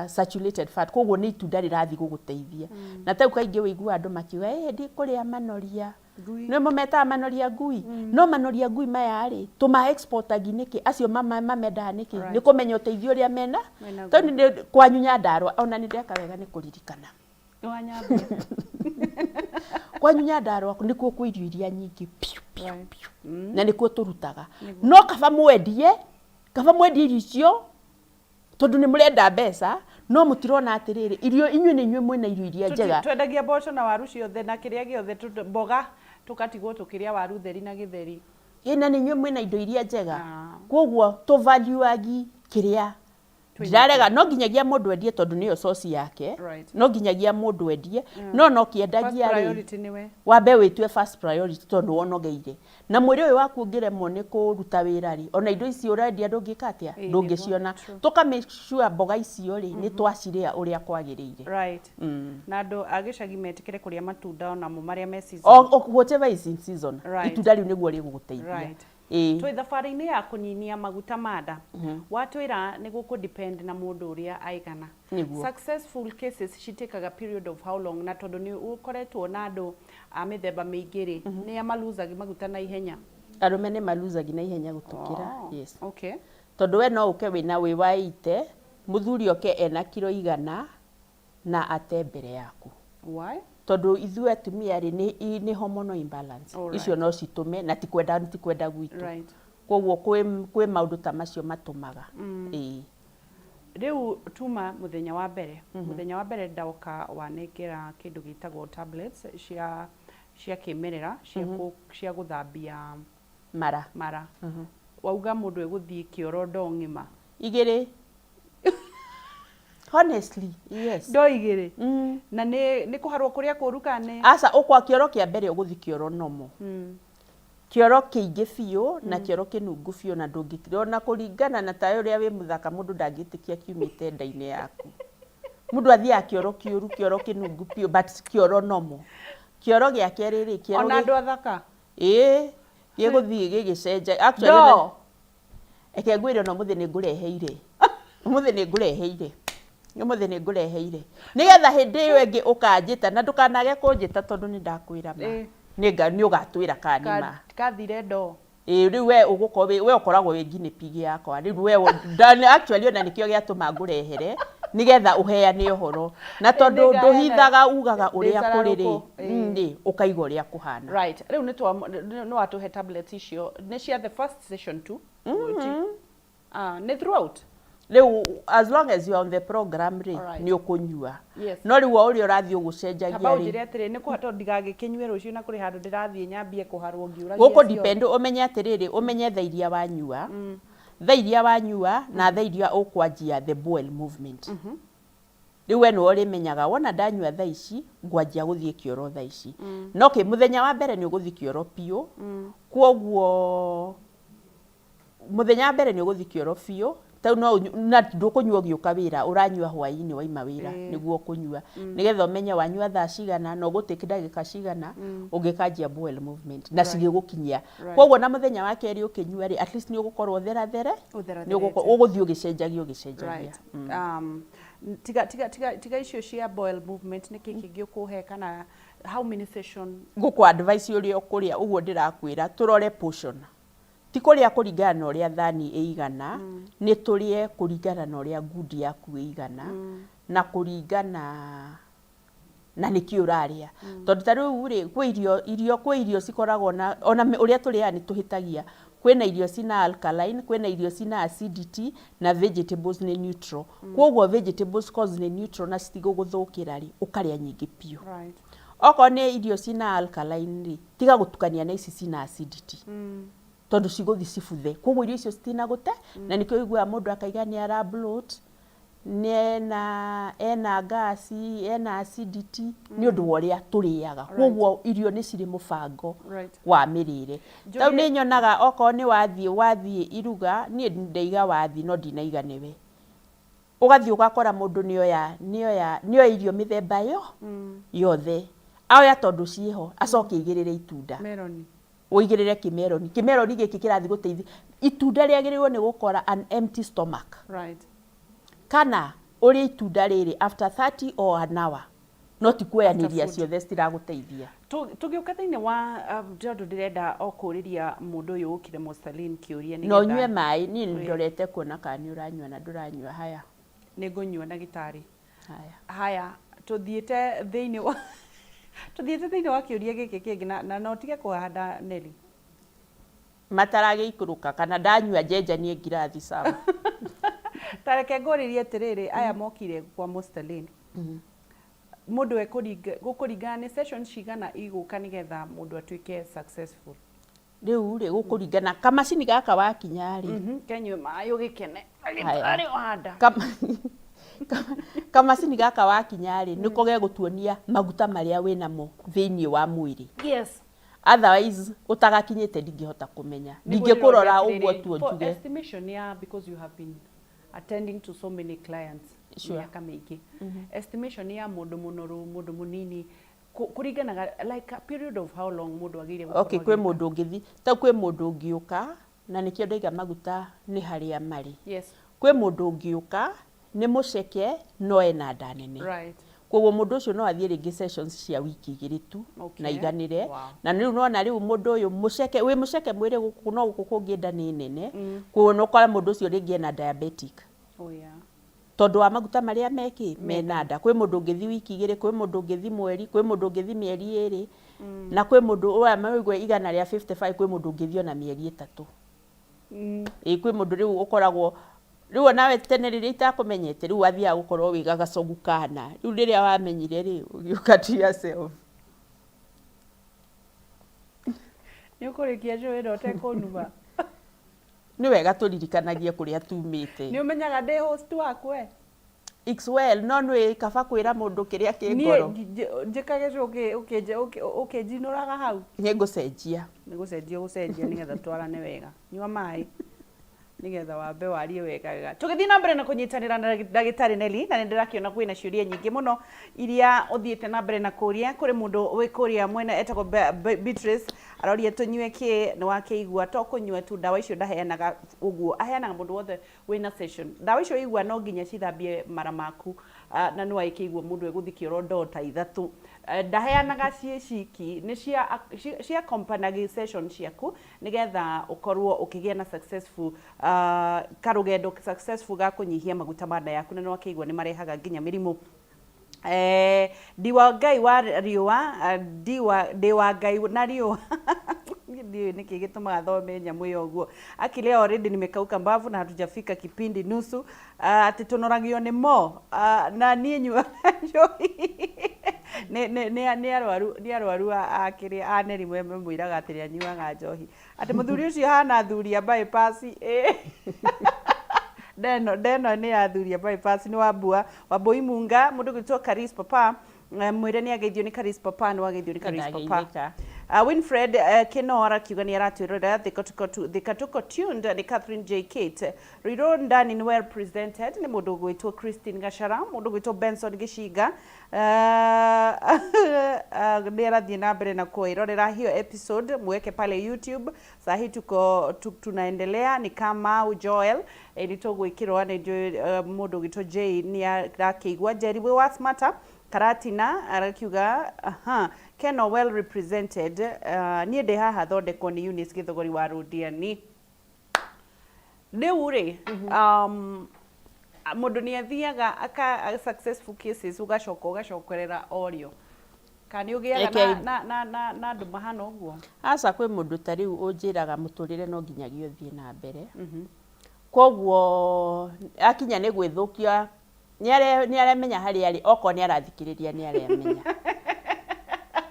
saturated fat kuoguo ni itunda rirathi guguteithia na tau kaingi wigua andu makiuga ndi kuria manoria nä må metaga manoria ngui no manoria ngui maya rä tå ma exportagi nä kä acio mamendaga nä kä nä kå menya å teithio å rä a mena tondå kwanyu Nyandarua ona nä ndeka wega nä kå ririkana kwanyu Nyandarua nä kuo kwä irio iria nyingä na nä kuo tå rutaga no kaba mwendie irio icio tondå nä må renda mbeca no må tirona atä rä rä irio inyuä nä inyuä mwä irio iria njega
twendagia mboco na waru ciothe na kä rä a gä othe mboga tå katigwo tå kä rä a waru theri na gä theri
na nä inyuä mwä indo iria njega koguo tå valuagi kä rä a ndirarega no nginyagia må ndå endie tondå nä yo source yake no nginyagia må ndå endie no kä endagia rä wambe wä tue first priority tondå wonogeire na mwä rä å yå waku å ngä remwo nä kå ruta wä ra rä ona indo ici å rendia ndå ngä ka atä a ndå ngä ciona tå ka make sure mboga icio rä nä twacirä a å rä a kwagä rä ire
na andå a gä cagi metä kä re kå rä a matunda onamo marä a me
whatever is in season itunda rä u nä guo rä gå gå teithia
twä thabarä-inä ya kå nyihia maguta manda watwä ra nä gå kå depend na må ndå å rä a aigana successful cases citikaga period of how long na tondå nä å koretwo na andå a mä themba mä ingä rä nä a maluzagi maguta na ihenya
arå me nä maluzagi na ihenya gå tå kä ra tondå we no å ke wä na wä waite må thuri oke ena kiro igana na ate mbere yaku tondå ithuä atumia rä nä hormonal imbalance icio no citå me na tikwenda gwitå koguo kwä maå ta macio matå maga
rä u tuma må thenya wa mbere ndauka wanengä ra kä ndå gä tagwo tablets cia kä merera cia gå thambia mara wauga må ndå egå thiä kä oro ndo ng'ima
igä rä honestly yes
ndo igä rä na nä kå harwo kå rä a kå rukane
aca å kwa kä oro kä a mbere å gå thi kä oro nomo kä oro kä ingä biå na kä oro kä nungu biå na ndå ngä kä na kå ringana na taä å rä a wä må thaka må ndå ndangä tä kia kiumä te nda-inä yaku må ndå athiaga kä oro kä å ru kä oro kä nungu biå but kä oro nomo kä oro gä ake rä rä
ona andå athaka
gä gå thiä gä gä cenja eke ngwä re ona må thä nä ngå reheire umuthi nä ngå reheire nä getha hä ndä ä yo ĩngĩ ũkanjä ta na ndå kanage kå njä ta tondå nä ndakwä ra nä å gatwä ra kanima
kathire ndo
rä u we å koragwo wä ngiä pigi yakwa rä u actually ona nä kä o gä atå ma ngå rehere nä getha å heane å horo na tondå ndå hithaga ugaga å rä a kå rä rä å kaiga å rä a kå hana
rä u nä watå he tablets icio nä cia the first session tu nä throughout
riu as long as you are on the program ri ni ukunyua no riu o uri urathie ugucenjagia ri
kaba njire atiri ni kuhato ndigage kinyue rucio na kuri handu ndirathie nyambie kuharwo ngiura
guko depend umenye atiriri umenye tha iria wanyua tha iria wanyua na tha iria ukwanjia the bowel movement riu we no uri menyaga wona ndanyua tha ici ngwanjia guthie kioro tha ici no ke muthenya wa mbere ni uguthie kioro pio kwoguo muthenya wa mbere ni uguthie kioro pio tau no na ndukunyua giuka wira uranyua hwaini waima wira niguo kunyua nigetha umenye wanyua thaa cigana no gutiki ndagika cigana ungikanjia bowel movement na cigigukinyia kwoguo na muthenya wa keri ukinyua ri at least ni ugukorwo thera ni uguthie ugicenjagia
tiga icio cia bowel movement ni kiki ngikuhe kana how many session
guku advice uri ukuria uguo ndirakwira turore portion ti kuria kuringana na uria thani ĩigana ni turie kuringana na uria ngundi yaku ĩigana na kuringana na niki uraria tondu ta riu ri kwi irio cikoragwo na ona uria turia ni tuhitagia kwina irio cina alkaline kwina irio cina acidity na vegetables ni neutral kwoguo vegetables cause ni neutral na citigũgũthũkĩra ri ukaria nyingĩ pio oko ni irio cina alkaline ri tiga gutukania na ici cina acidity tondu ciguthi cibuthe kwoguo irio icio citina gute na nikio igua mundu akaiga ni ara bloat ena gasi ena acidity ni undu woria turiaga kwoguo irio ni ciri mubango wa mirire tau ni nyonaga oko ni wathie iruga ni ndeiga wathi no dinaiga niwe ugathie ugakora mundu nioya irio mithemba yo yothe aya tondu ciho acoke igirire itunda
meloni
uigirire kimeroni giki kirathi guteithia itunda riagiriirwo ni gukora an empty stomach kana uri itunda riri after 30 or an hour no ti kuoyanĩria ciothe citiraguteithia.
Tũgĩũka thĩinĩ wa Njondo ndĩrenda o kũũrĩria mũndũ ũyũ ũkire Mostaline kĩũria nĩgetha.
No nyue maĩ, niĩ nĩ ndorete kuona kana nĩ ũranyua na ndũranyua. Haya.
Nĩ ngũnyua ndagĩtarĩ.
Haya.
Haya, tũthiĩte thĩinĩ wa kĩũria gĩkĩ kĩngĩ na no tige kũhanda Neli.
Mataragĩikũrũka kana ndanyua njenjanie ngirathi sawa.
Tareke ngũrĩrie atĩrĩrĩ, aya mokire kwa Mostaline. Mũndũ gũkũringana nĩ session cigana igũka nĩgetha mũndũ atuĩke successful.
Rĩu rĩ gũkũringana kamacini gaka wakinya rĩ.
Kenyue maĩ ũgĩkene. Agĩtarĩ wahanda.
Kamacini gaka wakinya rĩ nĩko gegũtuonia maguta marĩa wĩnamo thĩinĩ wa mwĩrĩ.
Yes.
Otherwise utagakinyite ndingĩhota kũmenya. Ndingĩkũrora ũguo tu njuge.
Estimation ya because you have been attending to so many clients. Miaka mĩingĩ. Estimation ya mũndũ mũnoru, mũndũ mũnini kũringanaga like a period of how long mũndũ agĩrĩire gũkorwo.
Okay, kwĩ mũndũ ũngĩthi, ta kwĩ mũndũ ũngĩũka na nĩkĩo ndaiga maguta nĩ harĩa marĩ.
Yes.
Kwĩ mũndũ ũngĩũka nĩ mũceke no ena nda nene.
Right.
Koguo mũndũ ũcio no athiĩ rĩngĩ sessions cia wiki igĩrĩ tu na iganĩre. Na rĩu nona rĩu mũndũ ũyũ mũceke wĩ mũceke mwĩrĩ gũkũ no gũkũ kũngĩ nda nĩ nene. Koguo no kwa mũndũ ũcio rĩngĩ ena diabetic.
Oh yeah.
Tondũ wa maguta marĩa meki mena nda. Kwĩ mũndũ ũngĩthi wiki igĩrĩ, kwĩ mũndũ ũngĩthi mweri, kwĩ mũndũ ũngĩthi mĩeri ĩrĩ. Na kwĩ mũndũ ũrĩa maigwe igana rĩa 55 kwĩ mũndũ ũngĩthi ona mĩeri 3. Kwĩ mũndũ rĩu ũkoragwo rĩu nawe tene rĩrĩa itakũmenyete rĩu athiaga gũkorwo wĩ gagacogu kana rĩu rĩrĩa wamenyire rĩ ũgĩũka to yourself.
Nĩ ũkũrĩkia njũĩ ĩno ũtekũnuma.
Nĩ wega tũririkanagie kũrĩa tumĩte.
Nĩ ũmenyaga ndĩ host waku we?
It's well, no nĩ kaba kwĩra mũndũ kĩrĩa kĩ ngoro.
Niĩ njĩkage ũkĩnjinũraga hau.
Nĩ ngũcenjia.
Nĩ gũcenjia nĩgetha twarane wega. Nyua maĩ nĩgetha wambe warie wega. Tũgĩthiĩ na mbere na kũnyitanĩra na ndagĩtarĩ Neli na nĩndĩrakĩona kwĩna ciũria nyingĩ mũno iria ũthiĩte na mbere na kũria kũrĩ mũndũ wĩ kũria mwena etagwo Beatrice aroria tũnyue kĩ nĩ wakĩigua to kũnyua tu ndawa icio ndaheanaga ũguo aheanaga mũndũ wothe wĩna session. Ndawa icio igua no nginya cithambie mara maku na nĩ waikĩigua mũndũ egũthi kĩoro ndota ithatũ. Ndaheanaga ciĩ ciki nĩ cia company session ciaku nĩgetha ũkorwo ũkĩgĩa na successful karũgendo successful ga kũnyihia maguta ma nda yaku na nĩ wakĩigua nĩ marehaga nginya mĩrimũ. Ndiwa Ngai wa riũa ndiwa Ngai na riũa ndio niki gĩtũmaga thome nyamũ ĩyo ũguo akili already nimekauka mbavu na hatujafika kipindi nusu ati tunoragio nĩ mo na niĩ nyua njohi nĩ arwaru akĩrĩ aneri mwĩraga atĩ nĩ anyuaga njohi atĩ mũthuri ũcio hana thuri ya bypass Deno nĩ ya thuri ya bypass nĩ Wambui Munga mũndũ gwĩtwo Karis Papa mwĩre nĩ ageithio nĩ Karis Papa nĩ wageithio nĩ Karis Papa. Winfred Kinora kiuga nĩ aratwĩrora Thika Tuko tuned nĩ Catherine J. Kate Riro ndani nĩ well presented nĩ mũndũ gwĩtwo Christine Gachara mũndũ gwĩtwo Benson Gĩcinga nĩ arathiĩ na mbere na kwĩrorera hiyo episode mweke pale YouTube sahi tunaendelea ni kama Joel nitũgwĩkĩrwo nĩ mũndũ gwĩtwo J nĩ arakĩigua Jerry wa Smarter Karatina arakiuga Keno well represented niĩ ndĩ haha thondekwo nĩ Eunice Gĩthogori wa Rũdiani. Rĩu rĩ mũndũ nĩ athiaga aka successful cases ũgacokerera orio kana ũgĩaga na andũ mahana ũguo.
Aca kwĩ mũndũ ta rĩu ũnjĩraga mũtũrĩre no nginyagia ũthiĩ na mbere. Koguo akinya nĩ gwĩthũkia nĩ aremenya harĩa arĩ okorwo nĩ arathikĩrĩria nĩ aremenya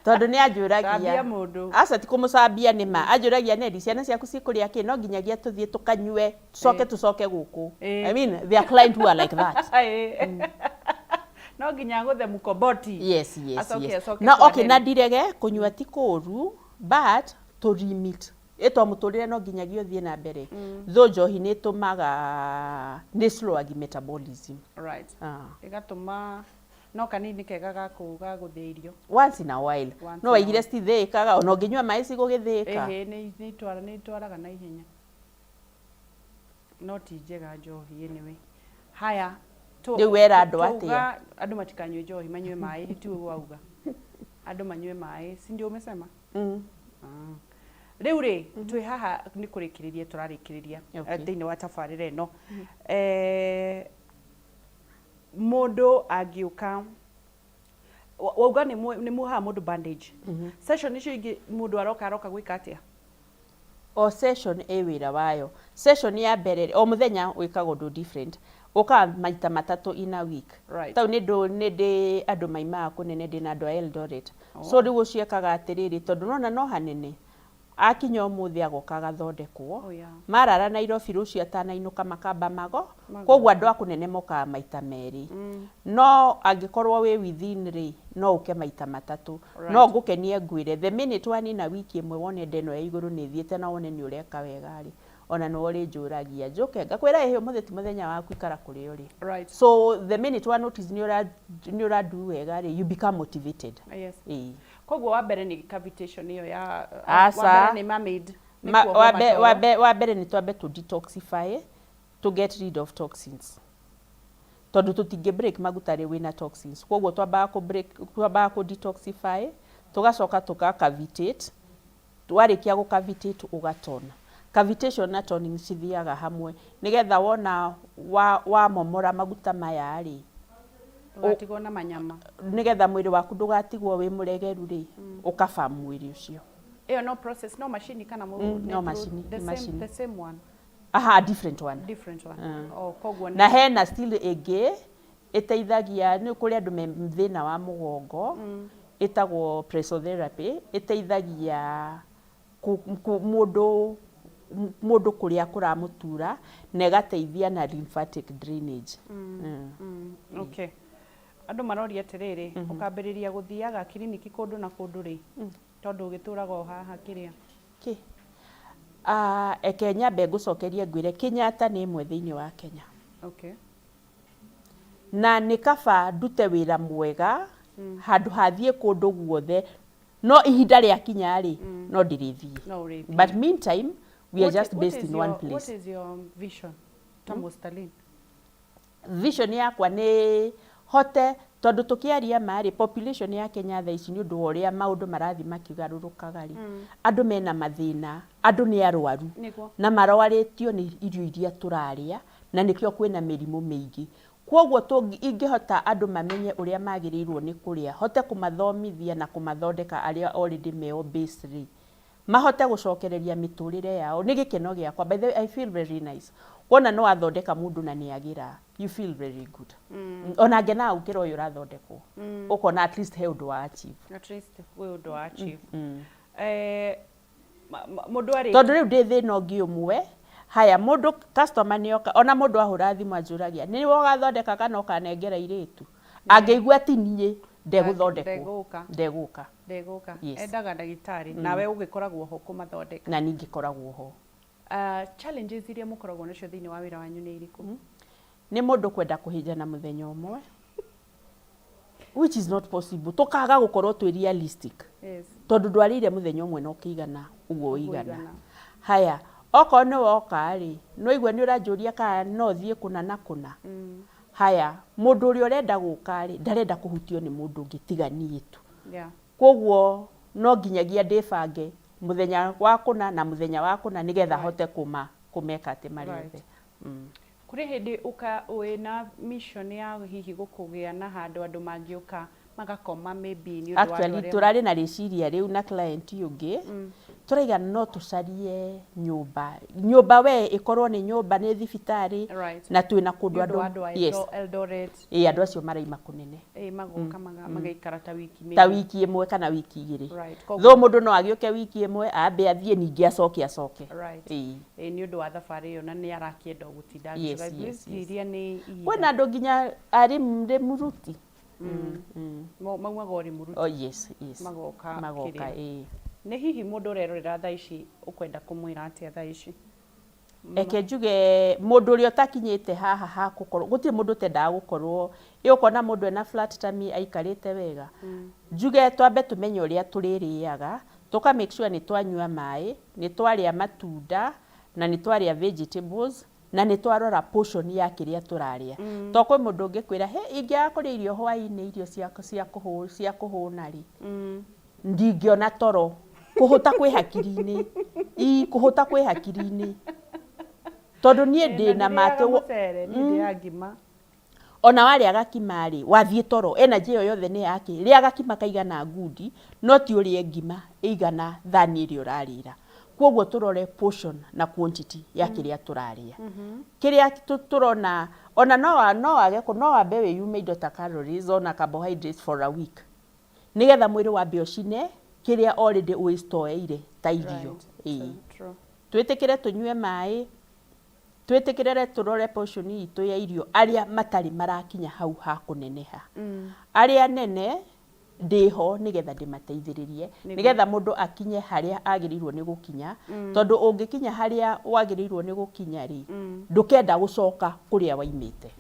tondũ nĩ anjũragia aca ti kũmũcambia nĩ ma anjũragia Neli ciana ciaku cikũrĩa kĩ no nginyagia tũthiĩ tũkanyue tũcoke gũkũ. I mean their client who are like that.
No nginya gũthe mũkomboti.
Yes. No okay na ndirege kũnyua ti kũru but to limit ĩtwa mũtũrĩre no nginyagia ũthiĩ na mbere. Though njohi nĩ tũmaga nĩ slow metabolism.
Right. Ĩgatũma no kanini kega ga gũthĩa irio
once in a while no waigire cithĩkaga ona ũngĩnyua maĩ cigũgĩthĩka.
Nĩ itwaraga na ihenya no ti njega njohi anyway. Haya
Riu wera andu atia
andu matikanywe njohi manywe mai tu wauga andu manywe mai si ndio umesema riu ri twi haha ni kurikiriria turarikiriria thiini wa tabarira ino mundu angiuka wauga ni muha mundu bandage session icio ingi mundu aroka gwika atia
o session wira wayo session ya mbere o muthenya wikaga undu different uka maita matatu in a week tau ni andu maimaga kunene ndina andu a Eldoret so riu uciekaga atiriri tondu nona no hanene akinya umuthi agoka gathondekwo marara Nairobi rucio atanainuka makamba mago koguo andu akunene moka maita meri no angikorwo wi within ri no uke maita matatu no ngukenie ngwire the minute wanina wiki imwe wone ndeno ya iguru ni thiete na wone ni ureka wega ri ona no ri njuragia njuke ngakwira ehe umuthi ti muthenya waku ikara kuri uri so the minute one notice ni ura do wega ri you become motivated koguo wa mbere ni cavitation iyo ya wa mbere ni mermaid wa mbere ni twambe to detoxify to get rid of toxins tondu tutinge break maguta ri wina toxins koguo twambaga ku detoxify tugacoka cavitate twarikia gu cavitate ugatona cavitation na toning cithiaga hamwe nigetha wona wa momora maguta maya ri ugatigwo na manyama nigetha mwiri waku ndugatigwo wi muregeru ri ukaba mwiri ucio iyo no process no machine kana no machine the same one different one kogwo na hena still ege iteithagia ni kuri andu me thina wa mugongo itagwo pressotherapy iteithagia mundu kuria kuramutura na igateithia na lymphatic drainage okay andu maroria atiriri ukambiriria guthiaga kiriniki kundu na kundu ri tondu gituraga o haha kiria Kenya be gucokeria ngwire Kenyatta ni imwe thiini wa Kenya na ni kaba ndute wira mwega handu hathie kundu guothe no ihinda ria kinya ri no ndirithie but meantime we are just based in one place.
What is your vision Tamustalin?
Vision yakwa ni hote tondu tukiaria mari population ya Kenya tha ici ni undu uria maundu marathi makigarurukaga ri andu mena mathina andu ni arwaru na marwaritio ni irio iria turaria na nikio kwina mirimu mingi kwoguo ingihota andu mamenye uria magirirwo ni kuria hote kumathomithia na kumathondeka aria already meo based mahote gucokereria miturire yao ni gikeno giakwa by the way I feel very nice wona no athondeka mundu na ni agira you feel very good ona ngena ukira uyu rathondekwo ukona at least he undu wa achieve mundu ari tondu riu ndi thina ungi umwe haya mundu customer ni oka ona mundu ahura thimu anjuragia ni wo gathondeka kana ukanengera iritu angeigua tinie ndeguka endaga ndagitari nawe ugikoragwo ho kumathondeka na ningikoragwo ho challenges iria mukoragwo nacio thiini wa wira wanyu ni iriku ni mundu kwenda kuhinja na muthenya umwe which is not possible tukaga gukorwo twi realistic tondu ndwarire muthenya umwe no kigana uguo igana haya oko ni woka ri no igwe ni uranjuria kana no thie kuna na kuna haya mundu uri urenda guka ri ndarenda kuhutio ni mundu ngitiganie tu kwoguo no nginyagia ndibange muthenya wa kuna na muthenya wa kuna nigetha hote kumeka ati mariothe kuri hindi uka wina mission ya hihi gukugia na handu andu mangiuka magakoma maybe ni undu wa actually turari na riciria riu na client yungi turaiga no tucarie nyumba we ikorwo ni nyumba ni thibitari na twina kundu andu Eldoret andu acio maraima kunene magoka magaikara ta wiki imwe kana wiki igiri tho mundu no agiuke wiki imwe ambe athie ningi acoke ni undu wa thabari yo na ni arakienda gutinda iria ni kwena andu nginya ari muruti magori muruti magoka ni hihi mundu urerorera tha ici ukwenda kumwira atia tha ici eke njuge mundu uri utakinyite haha ha gukorwo gutire mundu tendaga gukorwo ukona mundu ena flat tummy aikarite wega njuge twambe tumenye uria tuririaga tuka make sure ni twanyua mai ni twaria matunda na ni twaria vegetables na nä twarora portion ya kä rä a tå rarä a to kwä må ndå å ngä kwä ra ingä kå rä irio hwainä irio cia kå hå na rä ndingä ona toro kå hå ta kwä hakiri-inä kå hå ta kwä hakiri-inä tondå niä ndä na matä ona warä agakima rä wathiä toro energy ĩyo yothe nä yakä rä agakima kaigana ngundi no ti å rä e ngima ĩigana thani ä rä a å rarä ra kwoguo tå rore portion na quantity ya kä rä a tå rarä a kä rä a tå rona ona no wambe wä yume indo ta calories ona carbohydrates for a week nä getha mwä rä wambe å cine kä rä a already wä stoeire ta irio twä tä kä re tå nyue maä twä tä kä rere tå rore portion itå ya irio arä a matarä marakinya hau ha kå neneha arä a nene ndä ho nä getha ndä mateithä rä rie nä getha må ndå akinye harä a agä rä irwo nä gå kinya tondå å ngä kinya harä a wagä rä irwo nä gå kinya rä ndå kenda gå coka kå rä a waimä te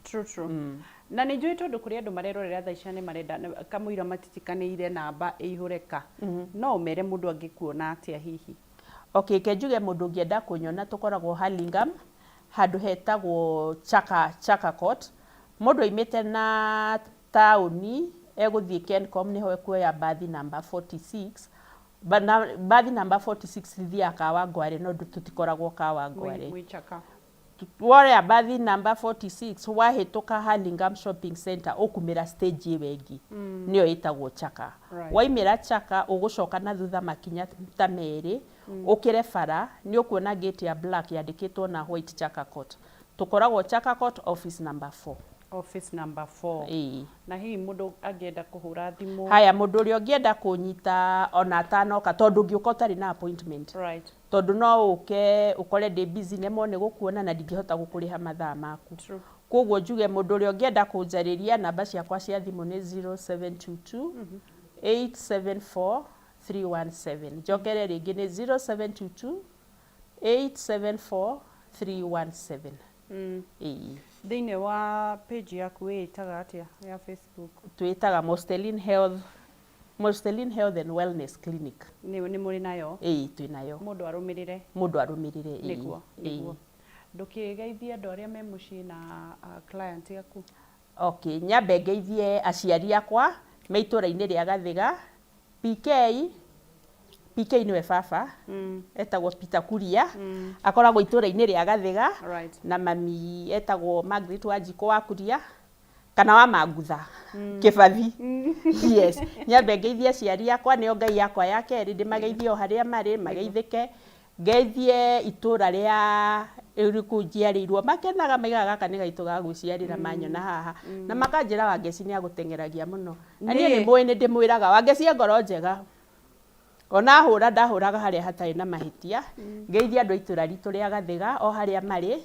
na nä njå ä tondå kå rä andå marerorera tha ica nä marenda kamå ira matitikanä ire namba ä ihå reka no å mere må ndå angä kuona atä a hihi
ke njuge må ndå å ngä enda kå nyona tå koragwo Hurlingham handå hetagwo Chaka Court må ndå aimä te na taåni egå thiä Kencom nä ho ekuoya bathi number 46 bathi number 46 thiaga Kawangware no tå tikoragwo Kawangware woya bathi number 46 wahĩtũka Hurlingham shopping center ũkumĩra stage ĩyo ĩngĩ nĩyo ĩtagwo Chaka waimĩra Chaka ũgũcoka na thutha makinya ta merĩ ũkĩre bara nĩ ũkuona gate ya black yandĩkĩtwo na white Chaka Court tũkoragwo Chaka Court office number 4
na hihi mũndũ angĩenda kũhũra thimũ
haya mũndũ ũrĩa ũngĩenda kũnyita ona atanoka tondũ ũngĩũka ũtarĩ na appointment tondũ no ũke ũkore ndĩ busy nemo nĩ gũkuona na ndingĩhota gũkũrĩha mathaa maku kwoguo njuge mũndũ ũrĩa ũngĩenda kũnjarĩria namba ciakwa cia thimũ nĩ 0722 874 317 njokere rĩngĩ nĩ 0722 874 317
thĩinĩ wa page yaku ĩtaga atia ya Facebook
twĩtaga Mustelin Health and Wellness Clinic
nĩ mũrĩ nayo
twĩ nayo mũndũ arũmĩrĩre
nĩguo ndũkĩgeithie andũ arĩa me mũciĩ na client yaku
nyambe ngeithie aciari akwa me itũra-inĩ rĩa Gathiga PK niwe baba etagwo Peter Kuria akoragwo itũra-inĩ rĩa Gathiga na mami etagwo Margaret Wanjiko wa Kuria kana wa Magutha Kĩbathi yes nyambe ngeithie aciari akwa nĩo ngai yakwa ya kerĩ ndĩmageithie o harĩa marĩ mageithĩke ngeithie itũra rĩa rĩrĩkũ njiarĩirwo makenaga maigaga gaka nĩ gaitũ ga gwĩciarĩra manyona haha na makanjĩra Wangeci nĩ agũteng'eragia mũno na niĩ nĩ mũĩ nĩ ndĩmwĩraga Wangeci ngoro njega ona ndahũraga harĩa hatarĩ na mahĩtia ngeithie andũ a itũra ritũ rĩa Gathiga o harĩa marĩ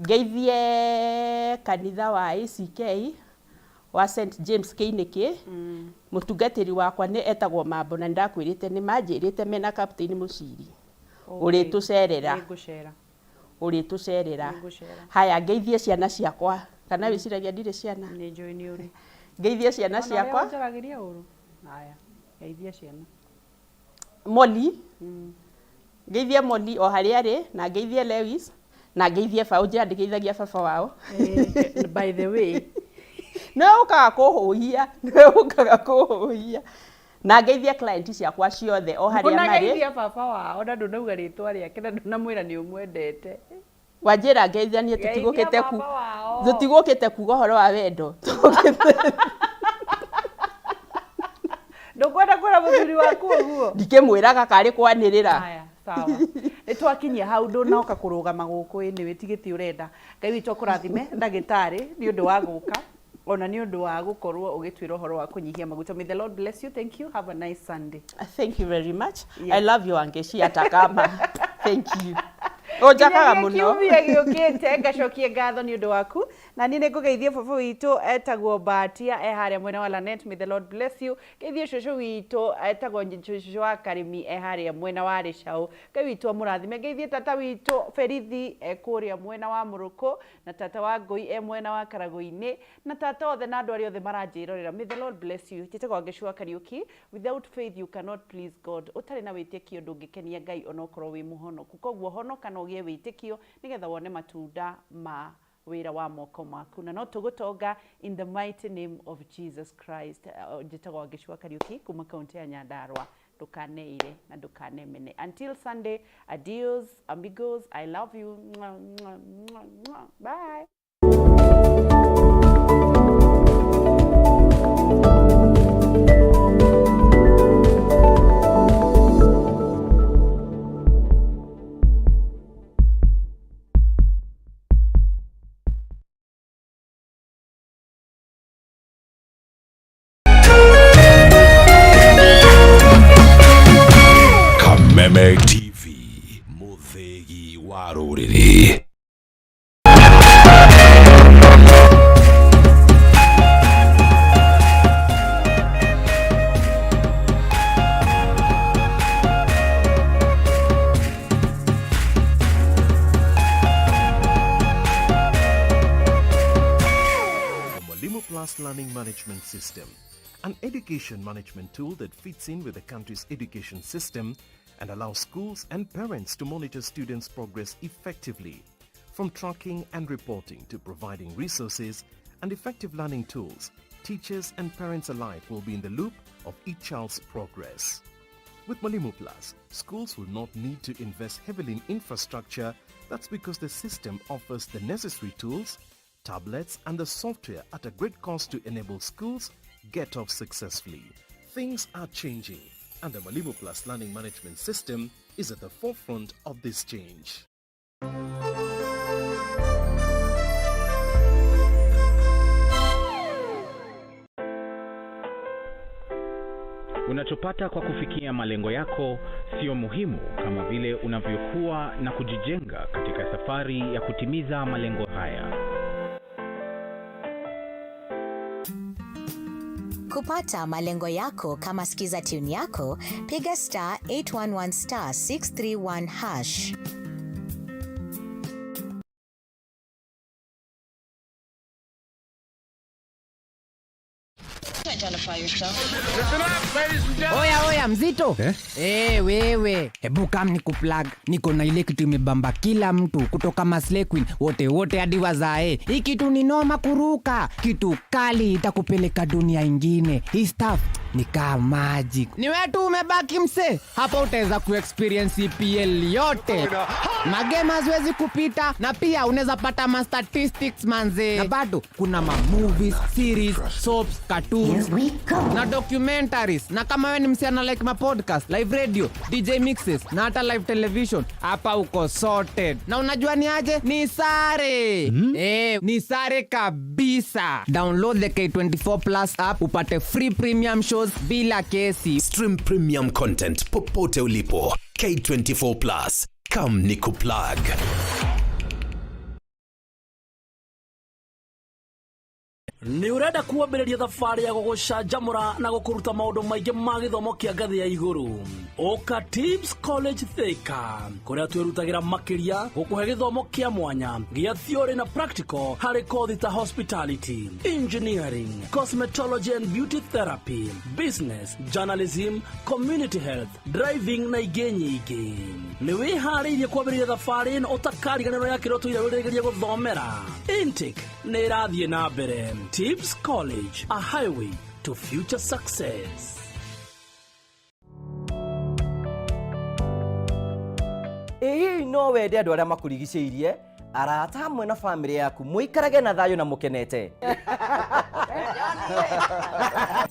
ngeithie kanitha wa ACK wa St James Kĩinĩkĩ mũtungatĩri wakwa nĩ etagwo Mambo na ndakwĩrĩte nĩ manjĩrĩte mena captain mũciri ũrĩtũcerera haya ngeithie ciana ciakwa kana wĩciragia ndirĩ ciana
nĩ njũĩ nĩ ũrĩ
ngeithie ciana ciakwa
njaragĩria ũru haya ngeithie ciana
Molly ngeithie Molly o harĩa arĩ na ngeithie Lewis na ngeithie Baũ njandĩkithagia baba wao
by the way
nĩwe ũkaga kũhũhia na ngeithie client ciakwa ciothe o harĩa marĩ
ngeithie baba wao na ndũnauga rĩtwa rĩake na ndũnamwĩra nĩ ũmwendete
wanjĩra ngeithanie tũtigũkĩte kuga ũhoro wa wendo
ndũkwenda kwĩra mũthuri waku ũguo
ndikĩmwĩraga karĩ kwanĩrĩra
haya sawa nĩ twakinyia hau ndũnoka kũrũgama gũkũ nĩ wĩtigĩtie ũrenda Ngai witũ akũrathime ndagĩtarĩ nĩ ũndũ wa gũka ona nĩ ũndũ wa gũkorwo ũgĩtwĩra ũhoro wa kũnyihia maguta. May the Lord bless you. Thank you. Have a nice Sunday.
Thank you very much. I love you Wangechi atakama. Thank you. Ojakaga muno.
Kiumia gĩũkĩte ngacokie ngatho nĩ ũndũ waku na niĩ nĩ ngũgeithia baba witũ etagwo Batia harĩa mwena wa Lanet. May the Lord bless you. Geithie cũcũ witũ etagwo cũcũ wa Karimi harĩa mwena wa Rĩcaũ. Ngai witũ amũrathime. Geithie tata witũ Berithi kũrĩa mwena wa Mũrũkũ na tata wa Ngũi mwena wa Karagũ-inĩ na tata othe na andũ arĩa othe maranjĩrorera. May the Lord bless you. Njĩtagwo Wangechi wa Kariuki. Without faith you cannot please God. Ũtarĩ na wĩtĩkio ndũngĩkenia Ngai ona okorwo wĩ mũhonoku. Koguo honoka na ugie witikio nigetha wone matunda ma wira wa moko maku na no tugutonga in the mighty name of Jesus Christ. Njitagwo Wangechi wa Kariuki kuma kaunti ya Nyandarua. Ndukaneire na ndukanemene. Until Sunday, adios amigos, I love you. Bye.
Kameme TV, muthegi wa ruriri.
Mwalimu Plus Learning Management System, an education management tool that fits in with the country's education system and allows schools and parents to monitor students' progress effectively. From tracking and reporting to providing resources and effective learning tools, teachers and parents alike will be in the loop of each child's progress. With Mwalimu Plus, schools will not need to invest heavily in infrastructure. That's because the system offers the necessary tools, tablets and the software at a great cost to enable schools get off successfully. Things are changing, and the Mwalimu Plus Learning Management System is at the forefront of this change.
Unachopata kwa kufikia malengo yako sio muhimu kama vile unavyokuwa na kujijenga katika safari ya kutimiza malengo haya.
Kupata malengo yako kama skiza tune yako, piga star 811 star 631 hash.
Oya mzito. Wewe, hebu kam nikuplug. Niko na ile kitu imebamba kila mtu kutoka Maslay Queen wote hadi wazae. Hii kitu ni noma kuruka. Kitu kali itakupeleka dunia ingine. Hii stuff ni kama magic. Ni wewe tu umebaki mse. Hapa utaweza kuexperience EPL yote. Magame haziwezi kupita na pia unaweza pata ma statistics manze. Na bado kuna ma movies, series, soaps, cartoons na documentaries. Na kama wewe ni msichana like ma podcast, live radio, DJ mixes na hata live television, hapa uko sorted. Na unajua ni aje? Ni sare. Ni sare kabisa. Download the K24 Plus app upate free premium shows bila kesi.
Stream premium content popote ulipo. K24 Plus. Come nikuplug.
Ni urenda kuambĩrĩria thabarĩ ya gũgũcanjamũra na gũkũruta maũndũ maingĩ ma gĩthomo kĩa ngathĩ ya igũrũ. Oka Tips College Thika, kũrĩa twĩrutagĩra makĩria gũkũhe gĩthomo kĩa mwanya gĩa theory na practical harĩ kothi ta hospitality, engineering, cosmetology and beauty therapy, business, journalism, community health, driving na ingĩ nyingĩ. Nĩ wĩharĩirie kwambĩrĩria thabarĩ ĩno ũtakariganĩrwo ya kĩroto iria ũrĩgeria gũthomera. Intake nĩ ĩrathiĩ na mbere. Tips College, a highway to future success.
Hii no wende andũ arĩa makũrigicĩirie, arata hamwe na family yaku mũikarage na thayũ na mũkenete.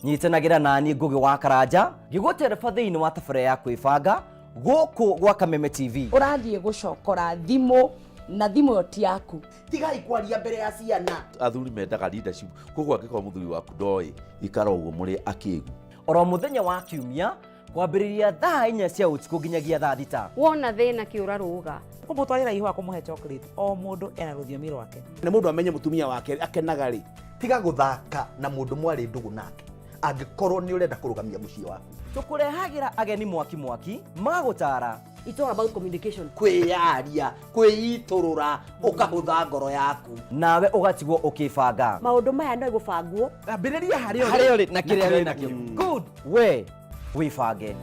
Nyitanagĩra nani Ngugi wa Karanja, ngĩgũtereba thĩinĩ wa tabarĩra ya kwĩbanga gũkũ gwa Kameme TV.
Ũrathiĩ gũcokora thimũ na thimũ yo ti yaku.
Tigai kwaria mbere ya ciana. Athuri mendaga leadership. Koguo angĩkorwo mũthuri waku ndoĩ ikara ũguo mũrĩ akĩgu.
Oro mũthenya wa Kiumia kwambĩrĩria thaa 4 cia ũtukũ nginyagia thaa 6.
Wona thĩna kĩũra rũga.
Kũmũtwarĩra ihũa kũmũhe chocolate. O mũndũ ena rũthiomi rwake.
Nĩ mũndũ amenye mũtumia wake akenaga rĩ. Tiga gũthaka na mũndũ mwarĩ ndũgũ nake. Angĩkorwo nĩ ũrenda kũrũgamia mũciĩ waku.
Tũkũrehagĩra ageni mwaki magũtara.
It's all about communication.
Kwĩyaria, kwĩitũrũra, ũkahũtha ngoro yaku.
Nawe ũgatigwo ũkĩbanga.
Maũndũ maya no gũbangwo.
Ambĩrĩria harĩa
ũrĩ na kĩrĩa wĩ nakĩo. Good. We wĩbange.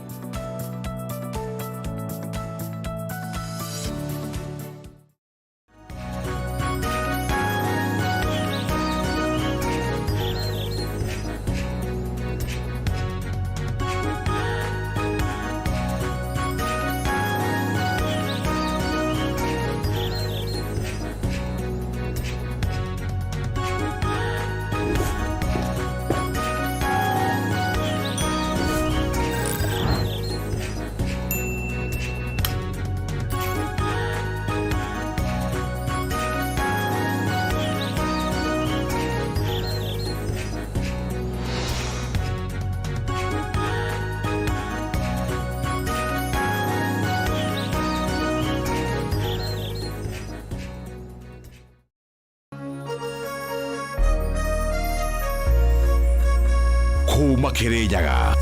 kuma Kirinyaga,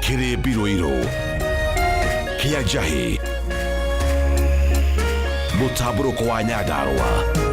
Kiribiruiru, Kiajahi, Mutaburuko wa Nyandarua.